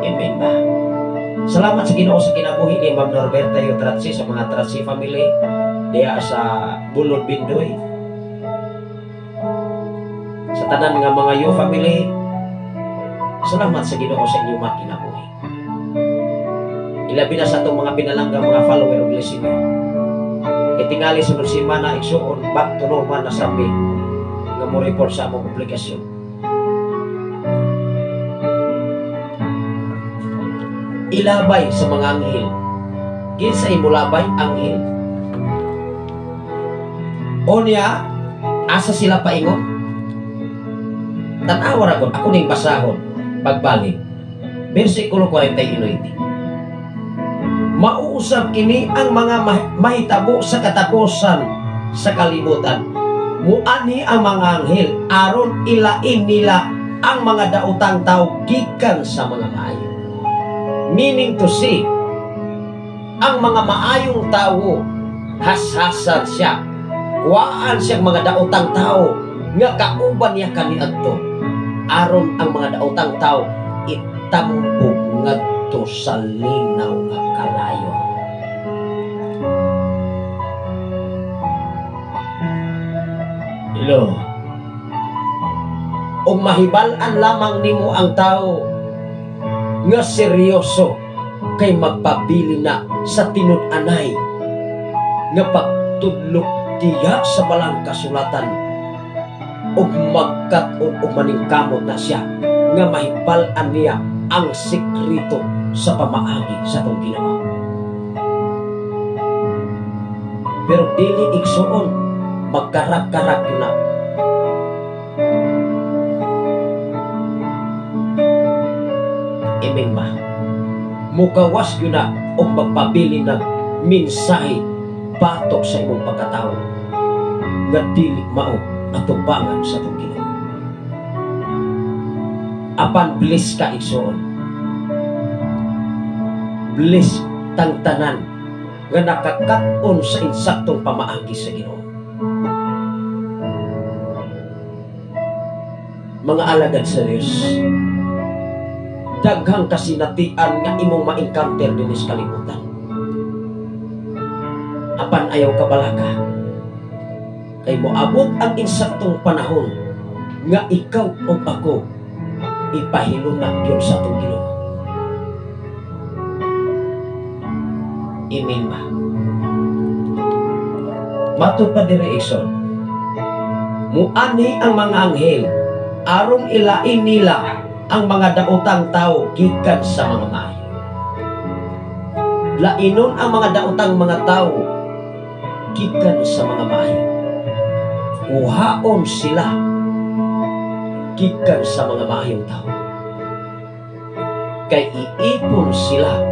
Amen ba? Salamat sa Ginoo sa kinabuhi ni Ma'am Norberta Yutratsi sa mga Tratsi family diya sa Bulod Bindoy. Sa tanan nga mga Yu family, salamat sa Ginoo sa inyong mga kinabuhi. Ilabi na sa itong mga pinalanggang mga follower of listener. Itingali sunod simana igsuon back to normal na sabi nga mo report sa among publikasyon. Ilabay sa mga anghel. Kinsa imulabay anghel? Onya, asa sila paingon? Tanawa ra gud ako ning basahon pagbalik. Bersikulo 49. Mauusap kini ang mga mahitabo sa katapusan sa kalibutan. Muani ang mga anghel aron ilain nila ang mga daotang tao gikan sa mga maayo. Meaning to say, ang mga maayong tao hashasan siya. Kuhaan siyang mga daotang tao nga kauban niya kaniadto. Aron ang mga daotang tao itambog ngadto sa linaw nga kalayo. Hello. Og mahibal-an lamang nimo ang tao nga seryoso kay magpabili na sa tinud-anay nga pagtudlok diya sa balang kasulatan ug magkat-on og maningkamot na siya nga mahibal-an niya ang sekreto sa pamaagi sa tong Ginoo. Pero dili igsuon magkarak-karak na. Amen ba? Mugawas yun na o magpabili ng mensahe batok sa imong pagkatao nga dili mao atubangan sa itong Ginoo. Apan bliss ka igsoon. Bliss tang tanan nga nakakaton sa insaktong pamaagi sa Ginoo. Mga alagad sa Diyos, daghang kasinatian nga imong ma-encounter din sa kalibutan. Apan ayaw kabalaka, kay moabot ang insaktong panahon nga ikaw o ako ipahilunag yun sa atong Ginoo. Amen ba? Matod pa dire ison, muani ang mga anghel aron ilain nila ang mga daotang tao gikan sa mga maayo. Lainon ang mga daotang mga tao gikan sa mga maayo. Kuhaon sila gikan sa mga maayong tao. Kay iipon sila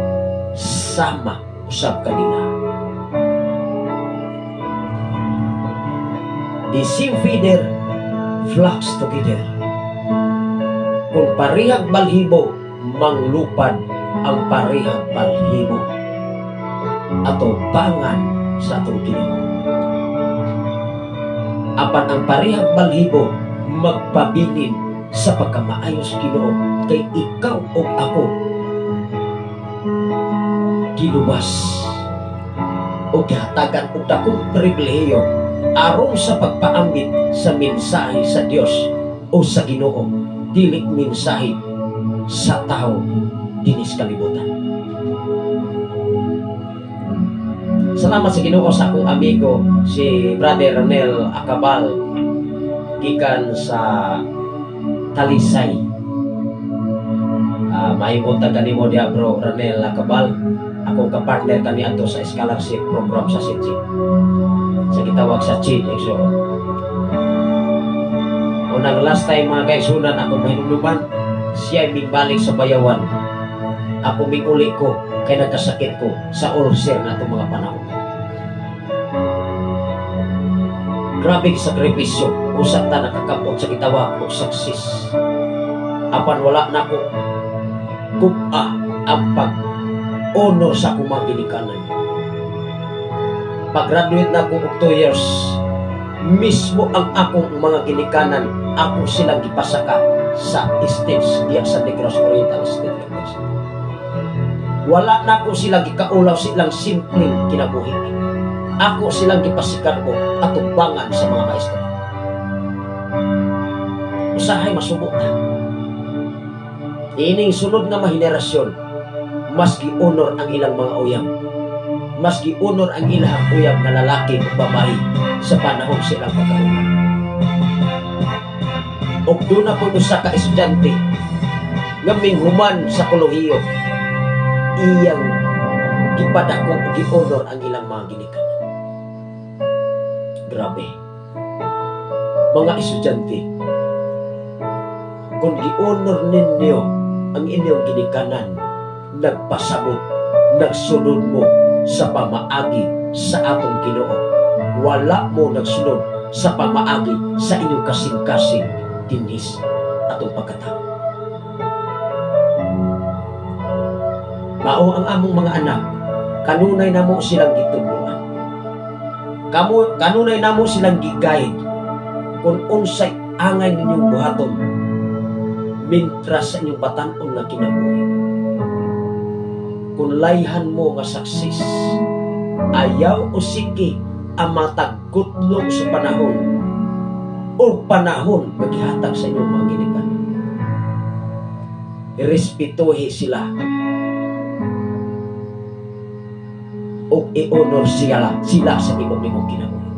sama usab kanila. The same feeder flocks together. Kung parihag balhibo, manglupad ang parihag balhibo. Ato bangan sa atong Ginoo. Apan ang parihag balhibo magpabilin sa pagkamaayos Ginoo kay ikaw o ako giluwas o gihatagan og dakong pribilehiyo aron sa pagpaambit sa mensahe sa Dios o sa Ginoo, dili mensahe sa tao dinis kalibutan. Salamat sa Ginoo sa akong amigo si Brother Ranel Acabal gikan sa Talisay. Maibutang kanimo diha bro Ranel Acabal. Akong kapartner kani ato sa scholarship program sa CID. Sa gitawag sa CID Exo. Unang last time mga kaigsunan akong mahinumduman siya migbalik sa bayawan. Ako minguli ko kay nagkasakit ko sa ulcer na itong mga panahon. Grabe sakripisyo, usap ta nakakapot sa gitawa ko saksis. Apan wala na ko kupa ang pag-honor sa akong mga ginikanan. Pag-graduate na ko 2 years, mismo ang akong mga ginikanan, ako silang gipasaka sa stage diya sa Negros Oriental State University. Wala na ko silang gikaulaw silang simpleng kinabuhi. Ako silang gipasikat ko at tubangan sa mga maestro. Usahay masubo na. Ining sunod nga mahenerasyon, mas gi-honor ang ilang mga uyang. Mas gi-honor ang ilang uyang na lalaki o babae sa panahon silang pagkaroon. Og doon na po sa ka-estudyante nga minghuman sa kolohiyo, iyang ipadako o gi-honor ang ilang mga ginikanan. Grabe. Mga estudyante, kung gi-honor ninyo ang inyong ginikanan, nagpasabot, nagsunod mo sa pamaagi sa atong Ginoo. Wala mo nagsunod sa pamaagi sa inyong kasing-kasing dinis atong pagkatao. Mao ang among mga anak, kanunay na mo silang gitudloan. Kanunay na mo silang giguide kung unsay angay ninyong buhaton mintras sa inyong batan-on nga kinabuhi. Kung layhan mo nga saksis, ayaw o sige ang mataggutlog sa panahon o panahon maghihatag sa inyong mga ginikanan. Irespetuhi sila o i-honor sila sa imong kinabuhi.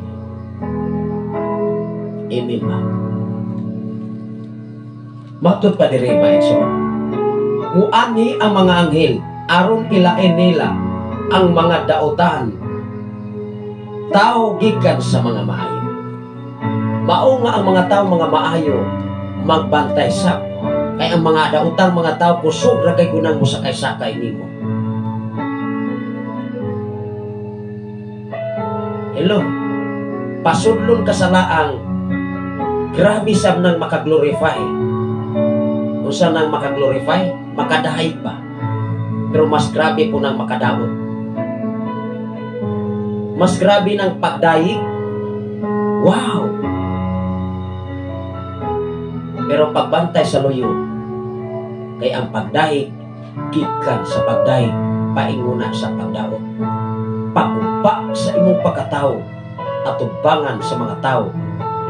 Amen ba? Matod pa diri ba ito? Muani ang mga anghel aron ilain nila ang mga daotan tao gikan sa mga maayo. Mao nga ang mga tao mga maayo magbantay sa kay ang mga daotang mga tao kusog ra kay gunang mo sakay-sakay nimo. Hello. Pasudlon ka sa laang grabe sab nang makaglorify. Usa nang makaglorify, makadahay pa. Pero mas grabe po nang makadaot. Mas grabe ng pagdaig. Wow! Pero pagbantay sa loyo, kay ang pagdaig, gikan sa pagdaig, painguna sa pagdaot. Pakupa sa imong pagkatao, atubangan sa mga tao,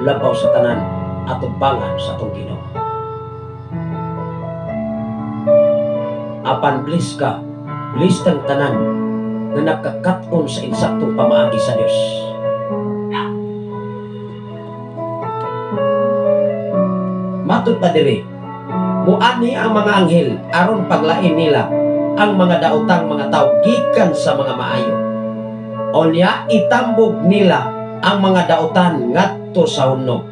labaw sa tanan, atubangan sa atong Ginoo. Apan bless ka, bless tang tanan na nakakaton sa insaktong pamaagi sa Dios. Matod pa diri, muani ang mga anghel aron paglain nila ang mga daotang mga tao gikan sa mga maayo. Onya itambog nila ang mga daotan ngadto sa hunno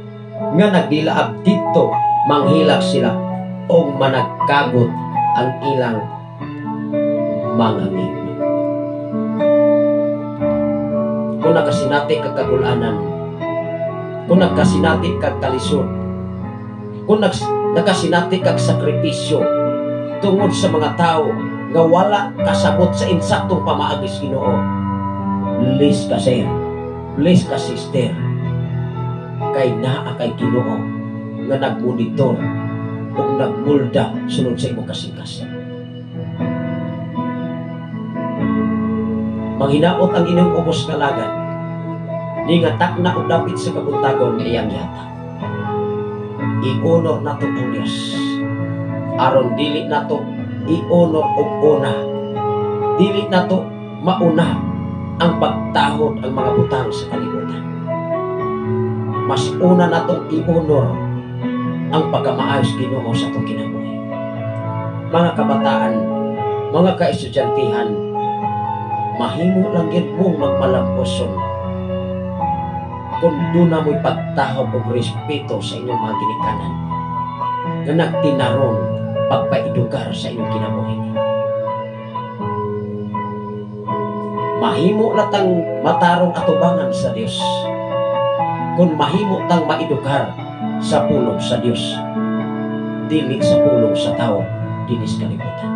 nga nagdilaab dito manghilag sila o managkagot ang ilang mga migno. Kung nakasinati kag kagulanan, kung nakasinati kag kalisod, kung nakasinati kag sakripisyo tungod sa mga tao nga wala kasabot sa insaktong pamaagis Ginoo, please ka sir, please ka sister, kay naa kay Ginoo nga nagmonitor o nagmulda sunod sa imong kasing-kasing. Manghinaot ang inyong ubos nga lagan, di nga takna o dapit sa kabuntagon nga iyang yata. I-honor nato ang Diyos, aron dili nato i-honor og una, dili nato mauna ang pagtahod ang mga butang sa kalibutan. Mas una natong i-honor ang pagkamaayos Ginoo sa atong kinabuhi. Mga kabataan, mga kaestudyanthan, mahimo lang yun mong magmalamposon kung doon na mo'y pagtahod o respeto sa inyong mga ginikanan nga nagtinaron pagpaidugar sa inyong kinabuhi. Mahimo na tang matarong atubangan sa Dios kung mahimo tang maidugar sa pulong sa Dios, dili sa pulong sa tao dinis kalibutan.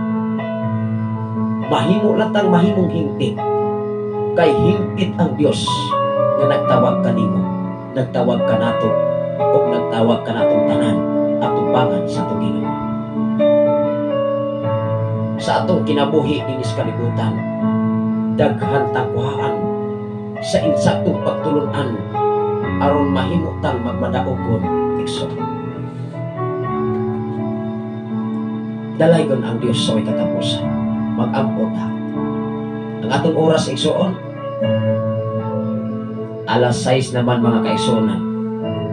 Mahimo na tang mahimong hingpit, kay hingpit ang Dios nga nagtawag kanimo, nagtawag ka nato, o nagtawag ka natong tanan atubangan sa atong Ginoo. Sa atong kinabuhi dinis kalibutan, daghan tangkuhaan sa insaktong pagtulunan aron mahimo tang magmadaogon igsoon. Dalaygon ang Dios sa way katapusan. Mag-ampon ta. Ang atong oras igsoon, alas 6 naman mga kaigsuonan.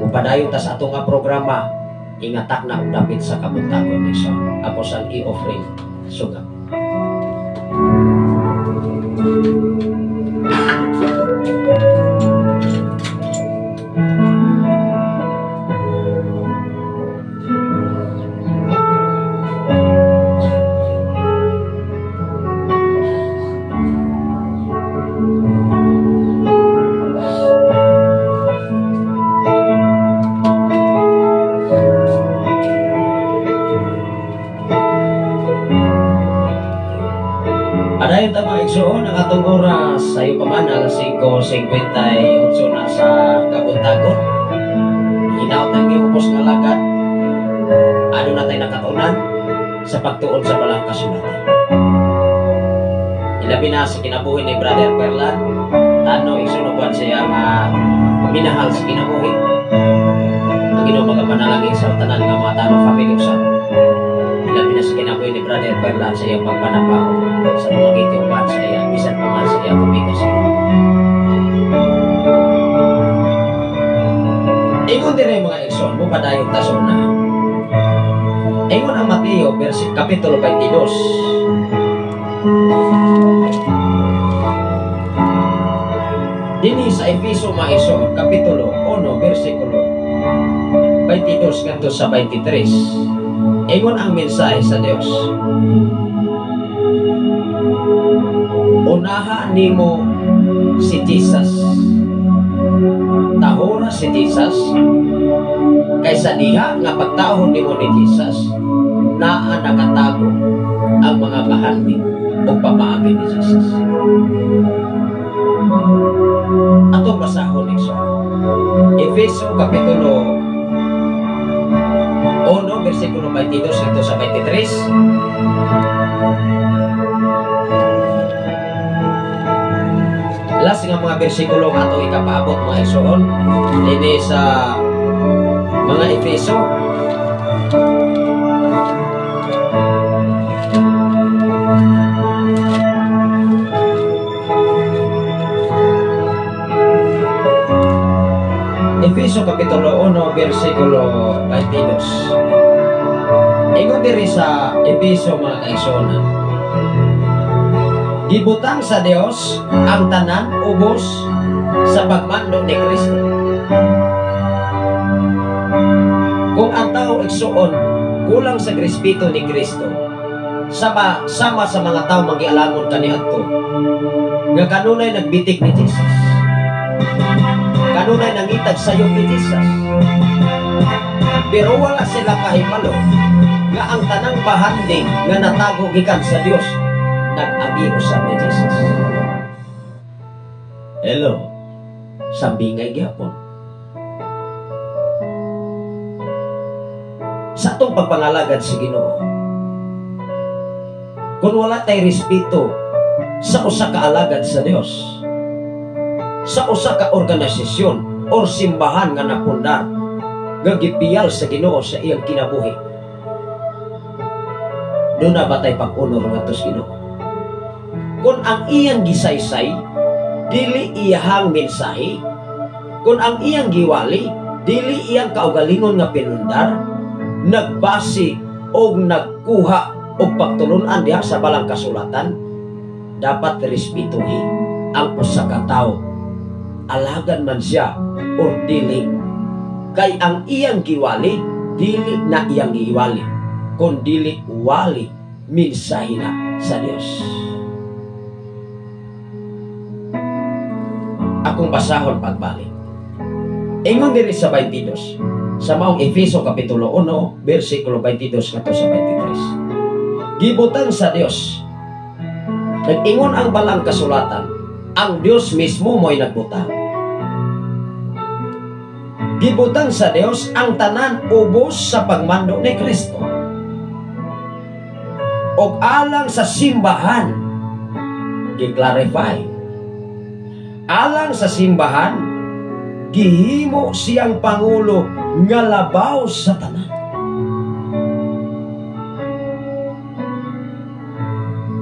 Mupadayon ta sa atong nga programa, ingatak na og dapit sa kabuntagon igsoon. Ako sang i-offering sugat. Adayon ta mga igsoon, ang atong oras sayo pa man alas 5:58 na sa kabuntagon. Hinaot ang giupos nga lagad. Ano na tayo nakatunan sa pagtuon sa balang kasulatan. Ilabi na sa kinabuhi ni Brother Perlan, tano igsunuban siya nga minahal sa kinabuhi. Ang Ginoo mga panalangin sa tanan nga mga tanong family usab. Ilabi na sa kinabuhi ni Brother Perlan sa iyang pagpanapaw sa mga gituban sa iyang bisan pa man sa iyang kumikas. Ingon dire mga igsoon, mo padayon ta sa unahan. Ingon ang Mateo kapitulo 22. Dini sa Efeso mga igsoon, kapitulo 1, versikulo 22 ngadto sa 23. Ingon ang mensahe sa Dios. Unaha nimo si Jesus. Tahora si Jesus. Kaysa diha nga pagtahon nimo ni Jesus, naa nakatago ang mga bahandi o pamaagi ni Jesus. Atong basahon igso. Efeso kapitulo 1, versikulo 22 hangtod sa 23. Last nga mga bersikulo nga ito ikapaabot mga igsoon dini sa mga Efeso. Efeso kapitulo 1 versikulo 22. Ingon diri sa Efeso mga kaigsuonan, gibutang sa Dios ang tanan ubos sa pagmando ni Kristo. Kung ang tao igsuon kulang sa respeto ni Kristo, sama sa mga tao magialangon kaniadto nga kanunay nagbitik ni Jesus, kanunay nangitag sayop ni Jesus, pero wala sila kahibalo nga ang tanang bahandi nga natago gikan sa Dios nag-agi usab ni Jesus. Hello, sambingay gyapon. Sa atong pagpangalagad sa Ginoo, kung wala tay respeto sa usa ka alagad sa Dios, sa usa ka organisasyon or simbahan nga napundar nga gipiyal sa Ginoo sa iyang kinabuhi, doon na batay pag-unor ngadto sa Ginoo. Kung ang iyang gisaysay dili iyang mensahe, kung ang iyang giwali dili iyang kaugalingon nga pinundar, nagbase o nagkuha o pagtulunan diha sa balang kasulatan, dapat respetuhi ang usa ka tawo, alagan man siya o dili. Kay ang iyang giwali dili na iyang giwali, kun dili wali mensahe na sa Dios. Akong basahon pagbalik. Ingon diri sa 22, sa maong Efeso Kapitulo 1, versikulo 22 ngadto sa 23. Gibutan sa Dios. Nag-ingon ang balang kasulatan, ang Dios mismo mo'y nagbutang. Gibutan sa Dios ang tanan ubos sa pagmando ni Kristo. Og alang sa simbahan, gi-clarify. Alang sa simbahan, gihimo siyang pangulo nga labaw sa tanan.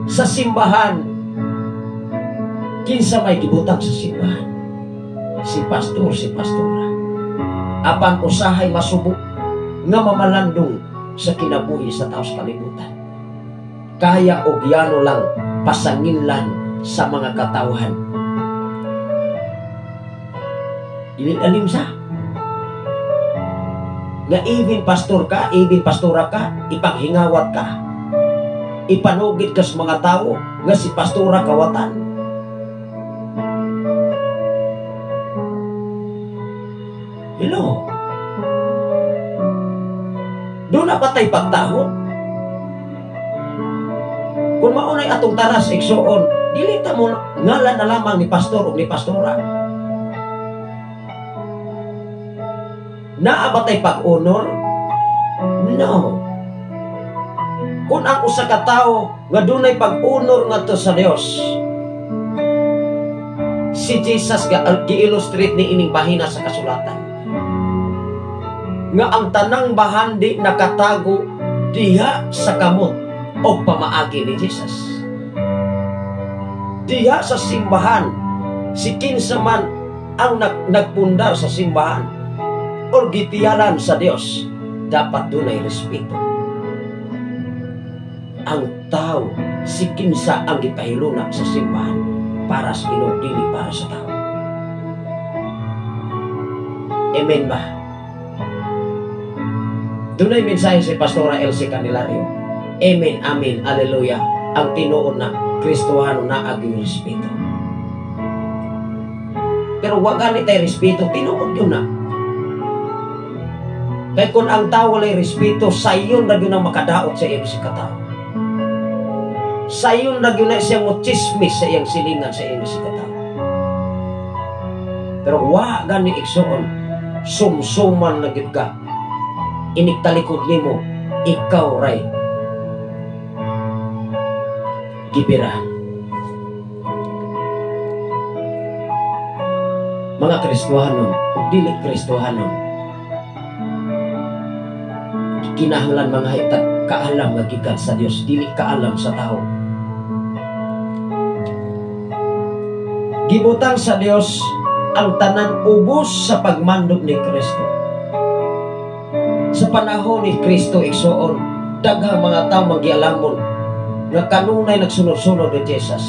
Sa simbahan, kinsa may gibutang sa simbahan? Si pastor, si pastora. Apan usahay masubo nga mamalandong sa kinabuhi sa taos kalibutan. Kaya og yano lang pasanginlan sa mga katawhan. Alim sa nga even pastor ka, even pastora ka, ipanghingawat ka, ipanugid ka sa mga tao nga si pastora kawatan. Hello, doon na patay pagtahon. Kung maunay atong taras igsuon, dilita mo ngalan na lamang ni pastor o ni pastora. Naabatay pag-honor? No. Kung ang usa ka tawo nga dunay pag-honor ngadto sa Dios, si Jesus gi-illustrate ni ining bahina sa kasulatan. Nga ang tanang bahandi nakatago diha sa kamot o pamaagi ni Jesus. Diha sa simbahan, si kinsa man ang nagpundar sa simbahan o gitiyalan sa Dios, dapat dunay respeto. Ang tao, si kinsa ang gipahiluna sa simbahan para sa Ginoo, dili para sa tao. Amen ba? Dunay mensahe si Pastora Elsie Candelario. Amen, amen, hallelujah. Ang tinuod na Kristohano na agi respeto. Pero wag gani tay respeto, tinuod yun na. Kaya kung ang tao walay respeto, sayon na yun ang makadaot sa iyong sikataw. Sayon na yun na siyang muchismis sa iyong silingan sa iyong sikataw. Pero wag gani iksoon, sumsuman na gid ka. Iniktalikod nimo, ikaw ray gibirahan. Mga Kristohanon o dili Kristohanon, kinahanglan mga hitag kaalam nga gikan sa Dios, dili kaalam sa tao. Gibutang sa Dios ang tanan ubos sa pagmandog ni Kristo. Sa panahon ni Kristo igsuon, daghang mga tawo magialamon nga kanunay nagsunod-sunod ni Jesus.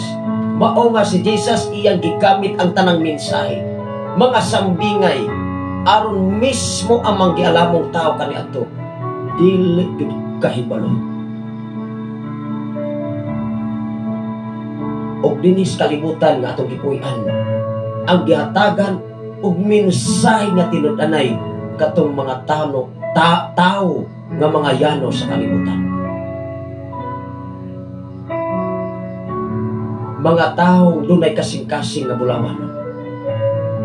Mao nga si Jesus iyang gigamit ang tanang mensahe, mga sambingay aron mismo ang manggialamong tao kaniadto dili gid kahibalo. Og dinis kalibutan nga atong gipuy-an ang gihatagan og mensahe nga tinud-anay katong mga tao nga mga yano sa kalibutan. Mga tao dunay kasing-kasing nga bulawan.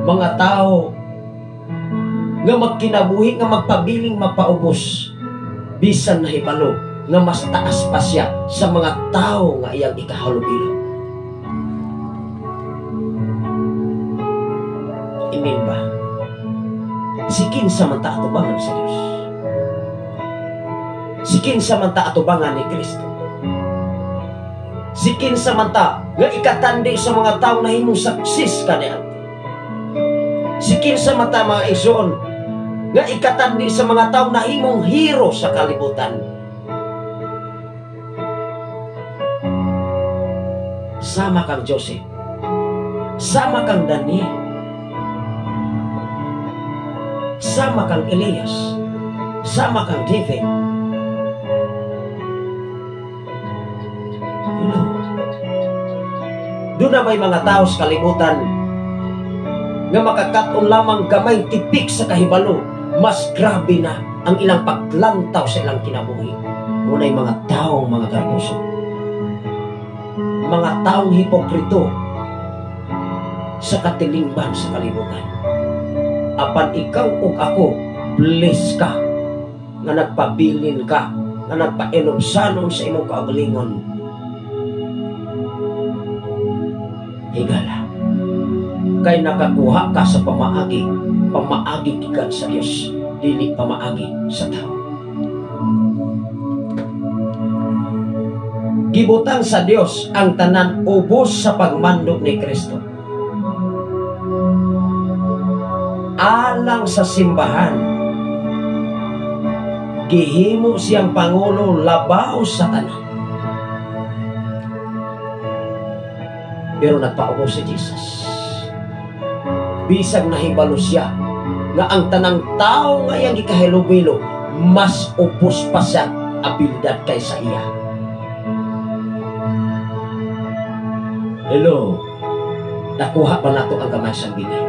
Mga tao nga magkinabuhi, nga magpabiling mapaubos, bisan na hibalo nga mas taas pa siya sa mga tao nga iyang ikahalubilo. Amen ba? Si kinsa man ta atubangan sa Dios. Si kinsa man ta atubangan ni Kristo. Si kinsa man ta nga ikatandi sa mga tao na himong saksis kaniadto. Si kinsa man ta mga igsoon nga ikatandi sa mga tao na himong hero sa kalibutan. Sama kang Joseph, sama kang Daniel, sama kang Elias, sama kang David, Doon na may mga tao sa kalibutan nga makakaton lamang gamay tipik sa kahibalo, mas grabe na ang ilang paglantaw sa ilang kinabuhi. Muna'y mga taong mga garbuso, mga taong hipokrito sa katilingban sa kalibutan. Apan ikaw ug ako, bless ka nga nagpabilin ka, nga nagpainobsanon sa imong kaugalingon. Higala kay nakakuha ka sa pamaagi gikan sa Dios, dili pamaagi sa tao. Gibutang sa Dios ang tanan ubos sa pagmandog ni Kristo. Alang sa simbahan, gihimo siyang pangulo labaw sa tanan. Pero nagpaubos si Jesus. Bisag nahibalo siya nga ang tanang tao nga iyang gikahilubilo, mas upos pa siya abilidad kaysa iya. Hello, nakuha pa nato ang gamay sang bigay.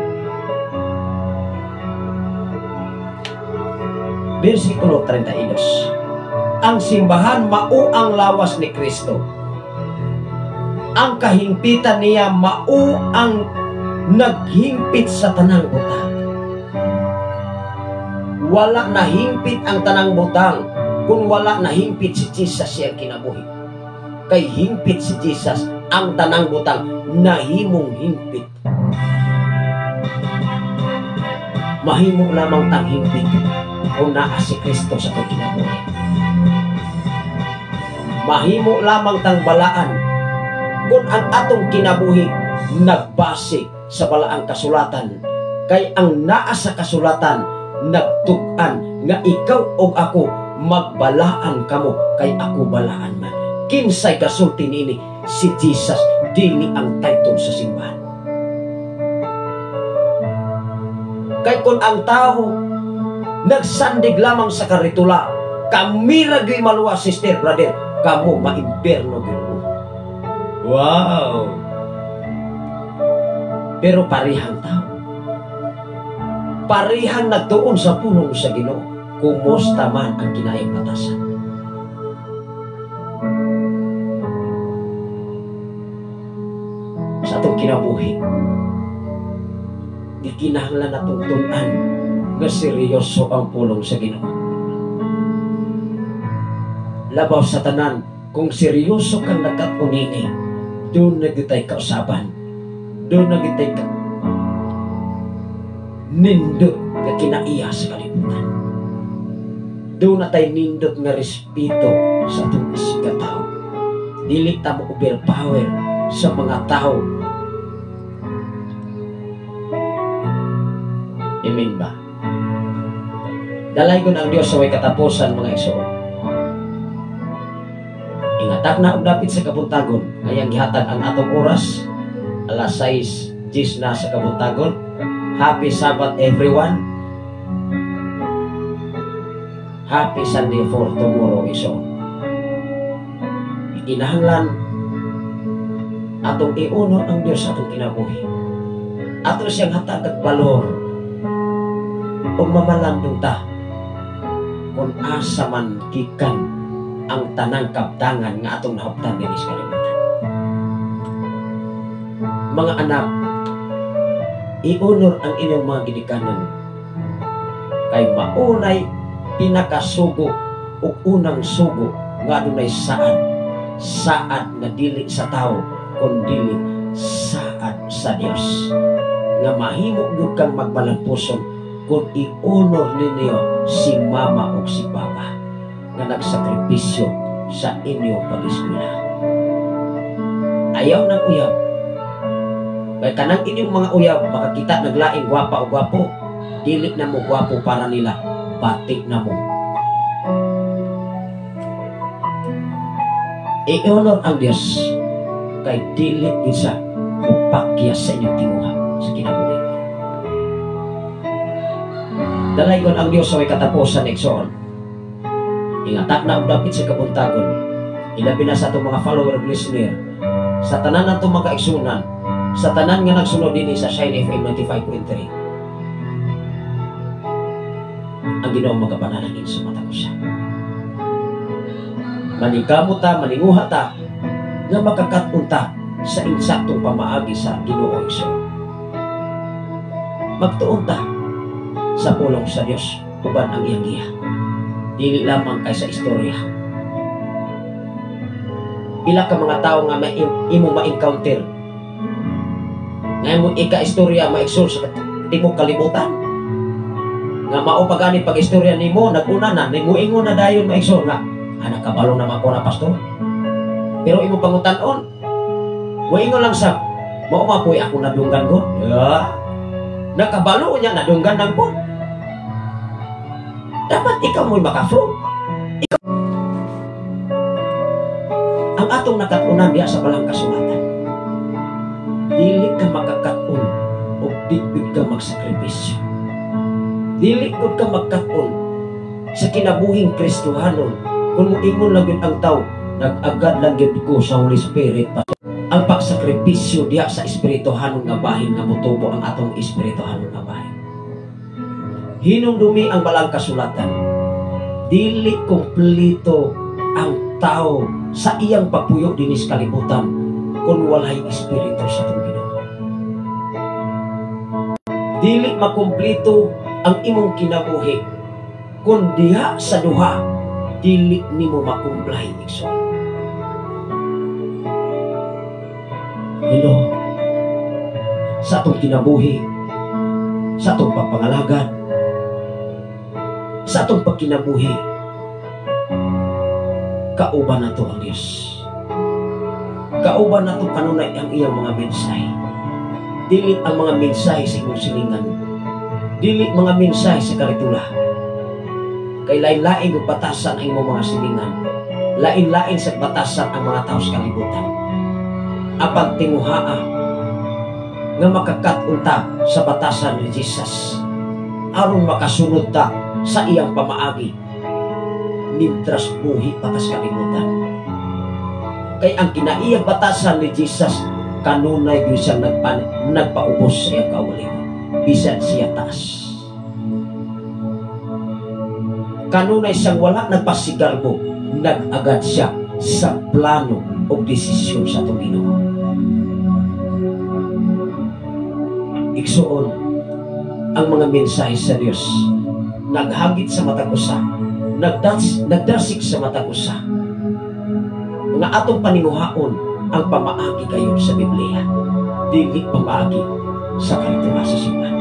Versikulo 32. Ang simbahan mao ang lawas ni Kristo. Ang kahimpitan niya mao ang naghimpit sa tanang butang. Wala nahimpit ang tanang butang kung wala nahimpit si Jesus siyang kinabuhi. Kay himpit si Jesus ang tanang butang, nahimong himpit. Mahimo lamang tang himpit kung naa si Kristo sa itong kinabuhi. Mahimo lamang tang balaan kung ang atong kinabuhi nagbase sa balaang kasulatan. Kay ang naa sa kasulatan nagtug-an nga ikaw o ako magbalaan kamo, kay ako balaan man. Kinsay kasulti nini si Jesus, dili ang title sa simbahan. Kay kung ang tao nagsandig lamang sa karitula, kami ragyo'y maluwa, sister, brother, kamo maimperno gino. Wow! Pero parihang tao, parihang nagtuon sa pulong sa Ginoo, kumusta man ang kinaing batasan. Sa atong kinabuhi, di kinahanglan natong tunan nga seryoso ang pulong sa Ginoo. Labaw sa tanan, kung seryoso kang nagkatunini, doon nagitay kausaban, doon nagitay ka nindot nga kinaiya sa kalibutan. Doon na tayo nindot nga respeto sa itong isikataw. Dili ta mo overpower sa mga tao. Amen ba? Dalay ko ang Diyos sa way katapusan, mga igsoon. Ingatak na og dapit sa kabuntagon, ngayang gihatag ang atong oras, alas 6:10 na sa kabuntagon. Happy Sabbath everyone. Happy Sunday for tomorrow iso. Kinahanglan atong iunod ang Diyos sa atong kinabuhi. Ato siyang hatag at balor o mamalandong ta kung asa man gikan ang tanang kabtangan nga atong nahuptan din sa kalibutan. Mga anak, iunor ang inyong mga ginikanan, kay maunay pinakasugo o unang sugo nga dunay saad na dili sa tao kundi saad sa Dios, nga mahimo gyud kang magbalampuson kung iunor ninyo si mama o si papa nga nagsakripisyo sa inyong pag-eskwela. Ayaw ng uyab. Kaya kanang inyong mga uyab, makakita naglaing gwapa o gwapo, dili na mo gwapo para nila, batik na mo. I-honor ang Diyos, kay dili isa upakya sa inyong tinguha sa kinabuhi. Dalay kon ang Diyos sa may katapusan, igsoon. Ingatak na ang dapit sa kabuntagon, ilabi na sa itong mga follower of listener, sa tanan na itong mga kaigsunan, sa tanan nga nagsunod din sa Shine FM 95.3. Ang Ginoo magapanalangin sa mata ko siya. Maningkamot ta, maninguha ta, nga makakatunta sa insaktong pamaagi sa Ginoo Igsoon. Magtuon ta sa pulong sa Dios uban ang iyang giya. Dili lamang kay sa istorya. Pila ka mga tao nga imo ma-encounter nga imo ika-istorya maigsoon sa timog kalibutan. Nga mao pagani pag-istorya nimo naguna na nimuingon na dayon maigsoon nga anak kabalo naman ko na pastor. Pero imo pangutan-on muingon lang sa mao mapoy ako nadunggan ko. Nakabalo niya nadunggan ng po. Dapat ikaw mo'y makaflow. Ang atong nakatunan diya sa balang kasulatan. Dili ka makakatun o dili ka magsakripisyo. Dili ka magkatun sa kinabuhing Kristohanon. Kung ingon lang yun ang tao, nag-agad lang yun ko sa Holy Spirit. Ang pagsakripisyo diya sa espirituhanon nga bahin nga motubo ang atong espirituhanon nga bahin. Hinumdumi ang balang kasulatan. Dili kompleto ang tao sa iyang pagpuyo dinis kalibutan kung walay espiritu sa atong Ginoo. Dili makumpleto ang imong kinabuhi kung diha sa duha dili nimo makumplay igsoon. Hello, sa atong kinabuhi, sa atong pagpangalagad, sa atong pagkinabuhi, kauban na to ang Diyos. Kauban na to kanunay ang iyang mga mensahe. Dili ang mga mensahe sa imong silingan. Dili mga mensahe sa karitula. Kay lain-lain ang batasan ang imong mga silingan. Lain-lain sa batasan ang mga tao sa kalibutan. Apang tinguhaa nga makakatunta sa batasan ni Jesus aron makasunod ta sa iyang pamaagi nitras buhi patas kalibutan. Kay ang kinaiyang batasan ni Jesus kanunay gyud siyang nagpaubos sa iyang kaugalingon bisan siya taas. Kanunay siyang wala nagpasigarbo, nag-agad siya sa plano o desisyon sa atong Ginoo. Igsuon ang mga mensahe sa Dios naghagit sa matag usa, nagdasik sa matag usa. Nga atong paninguhaon ang pamaagi kayo sa Biblia, dili pamaagi sa karitula sa simbahan.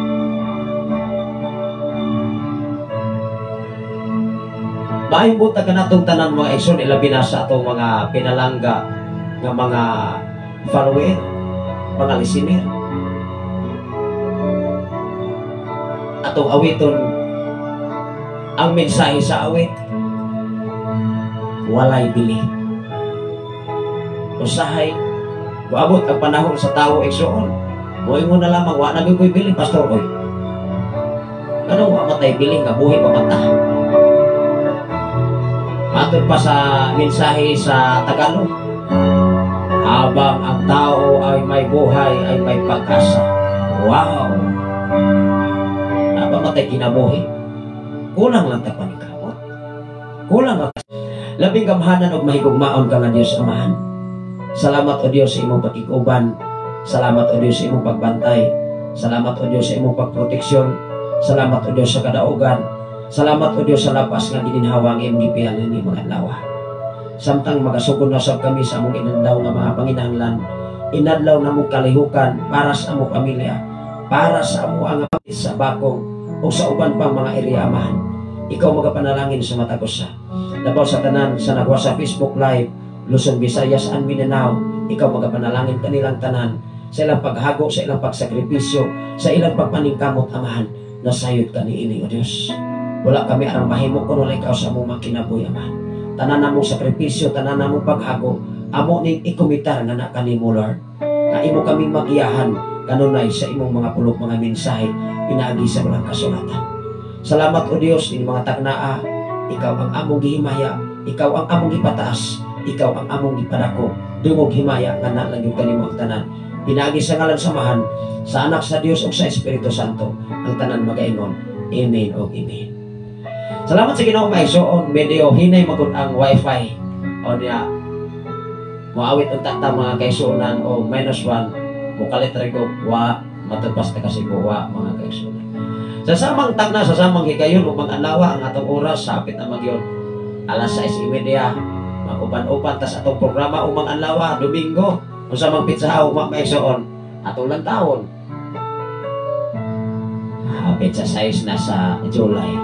Mahimutan ka natong tanan mga igsoon, ilabi na sa atong mga pinalangga nga mga follower, mga listener. Atong awiton ang mensahe sa awit, walay bili. Usahay, buabot ang panahon sa tao igsoon, buhay mo na lamang, wa na ko'y bili, pastor ko'y. Anong wa matay bili, nga buhay pa mata. Matod pa sa mensahe sa Tagalog, habang ang tao ay may buhay, ay may pag-asa. Wow! Napamatay kinabuhi. Kulang lang tapanikabot. Kulang lang. Labing kamhanan o mahigugmaon ka nga Diyos Amahan. Salamat o Diyos sa imong pakikuban. Salamat o Diyos sa imong pagbantay. Salamat o Diyos sa imong pagproteksyon. Salamat o Diyos sa kadaugan. Salamat o Diyos sa lapas nga gininhawang imong gipihalin ni mga lawa. Samtang magasugod na sab kami sa among inadlaw nga mga panginahanglan, inadlaw na mong kalihukan para sa among pamilya, para sa amo ang sa bakong o sa uban pang mga area Amahan. Ikaw magapanalangin sa matag usa. Labaw sa tanan sa nagwa sa Facebook Live, Luzon, Visayas, and Mindanao, ikaw magapanalangin kanilang tanan sa ilang paghago, sa ilang pagsakripisyo, sa ilang pagpaningkamot Amahan, nasayod ka ni ini o Diyos. Wala kami arang mahimo kuno ikaw sa among makinabuhi Amahan. Tanan namong sakripisyo, tanan namong paghago, amo ning ikumitar nga na kanimo Lord. Na imo kami magiyahan kanunay sa imong mga pulok mga mensahe pinaagi sa mga kasulatan. Salamat o Diyos, ini mga tagnaa, ikaw ang among gihimaya, ikaw ang among ipataas, ikaw ang among gipadako, dungog himaya nga na lang yung kanimo ang tanan. Pinagi sa ngalan samahan sa anak sa Dios ug sa Espiritu Santo ang tanan magaingon. Amen o amen. Salamat sa Ginoo maigsoon, medyo hinay magud ang wifi o niya moawit unta ta mga kaigsuonan o -1 mukalit ra ko wa matagpas ta kasi ko wa mga kaigsuonan. Sa samang tagna, sa samang higayon ug mag-anawa ang atong oras sa apit na magyon alas 6:30 mag-uban-uban tas atong programa ug mag-anawa Domingo unsa mang pitsa ug maigsoon atong lantawon. Pitsa 6 na sa July.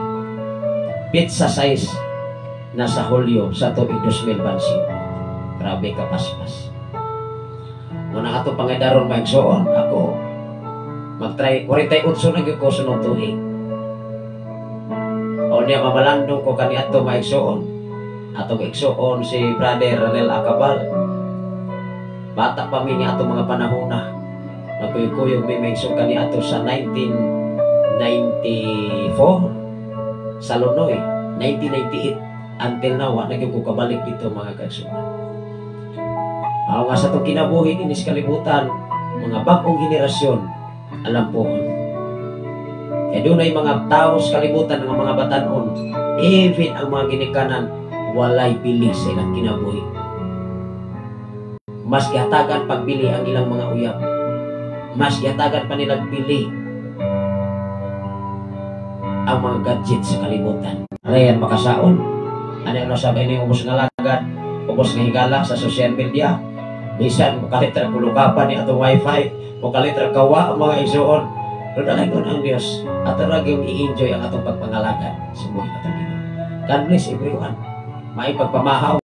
Pitsa 6 na sa Hulyo sa tuig 2025. Grabe ka paspas. Muna ka itong pangidaron maigsoon, ako mag-try 48 na gyud ko sunod tuig. O niya mamalandong ko kani ato maigsoon. Atong igsoon si Brother Ranel Acabal. Bata pa mi ni ato mga panahon na. Magkuyog-kuyog may maigsoon kani ato sa 1994 sa Lonoy, 1998 until now na gyud ko kabalik dito mga kaigsoon. Aw nga sa itong kinabuhi inis kalibutan mga bagong henerasyon alam po kaya doon ay mga tao sa kalibutan ng mga batanon even ang mga ginikanan walay pili sa ilang kinabuhi. Mas gihatagan pagpili ang ilang mga uyab, mas gihatagan pa nilang pili ang mga gadget sa kalibutan. Rayan makasaon ano yung nasabay ni ubos nga lagad, ubos nga higala sa social media. Bisan mukalitra kulukapan ni atong wifi, mukalitra kawa ang mga igsoon. Pero dalagon ang Dios at talagang i-enjoy ang atong pagpangalaga sa buhay atong Ginoo. God bless everyone. May pagpamahaw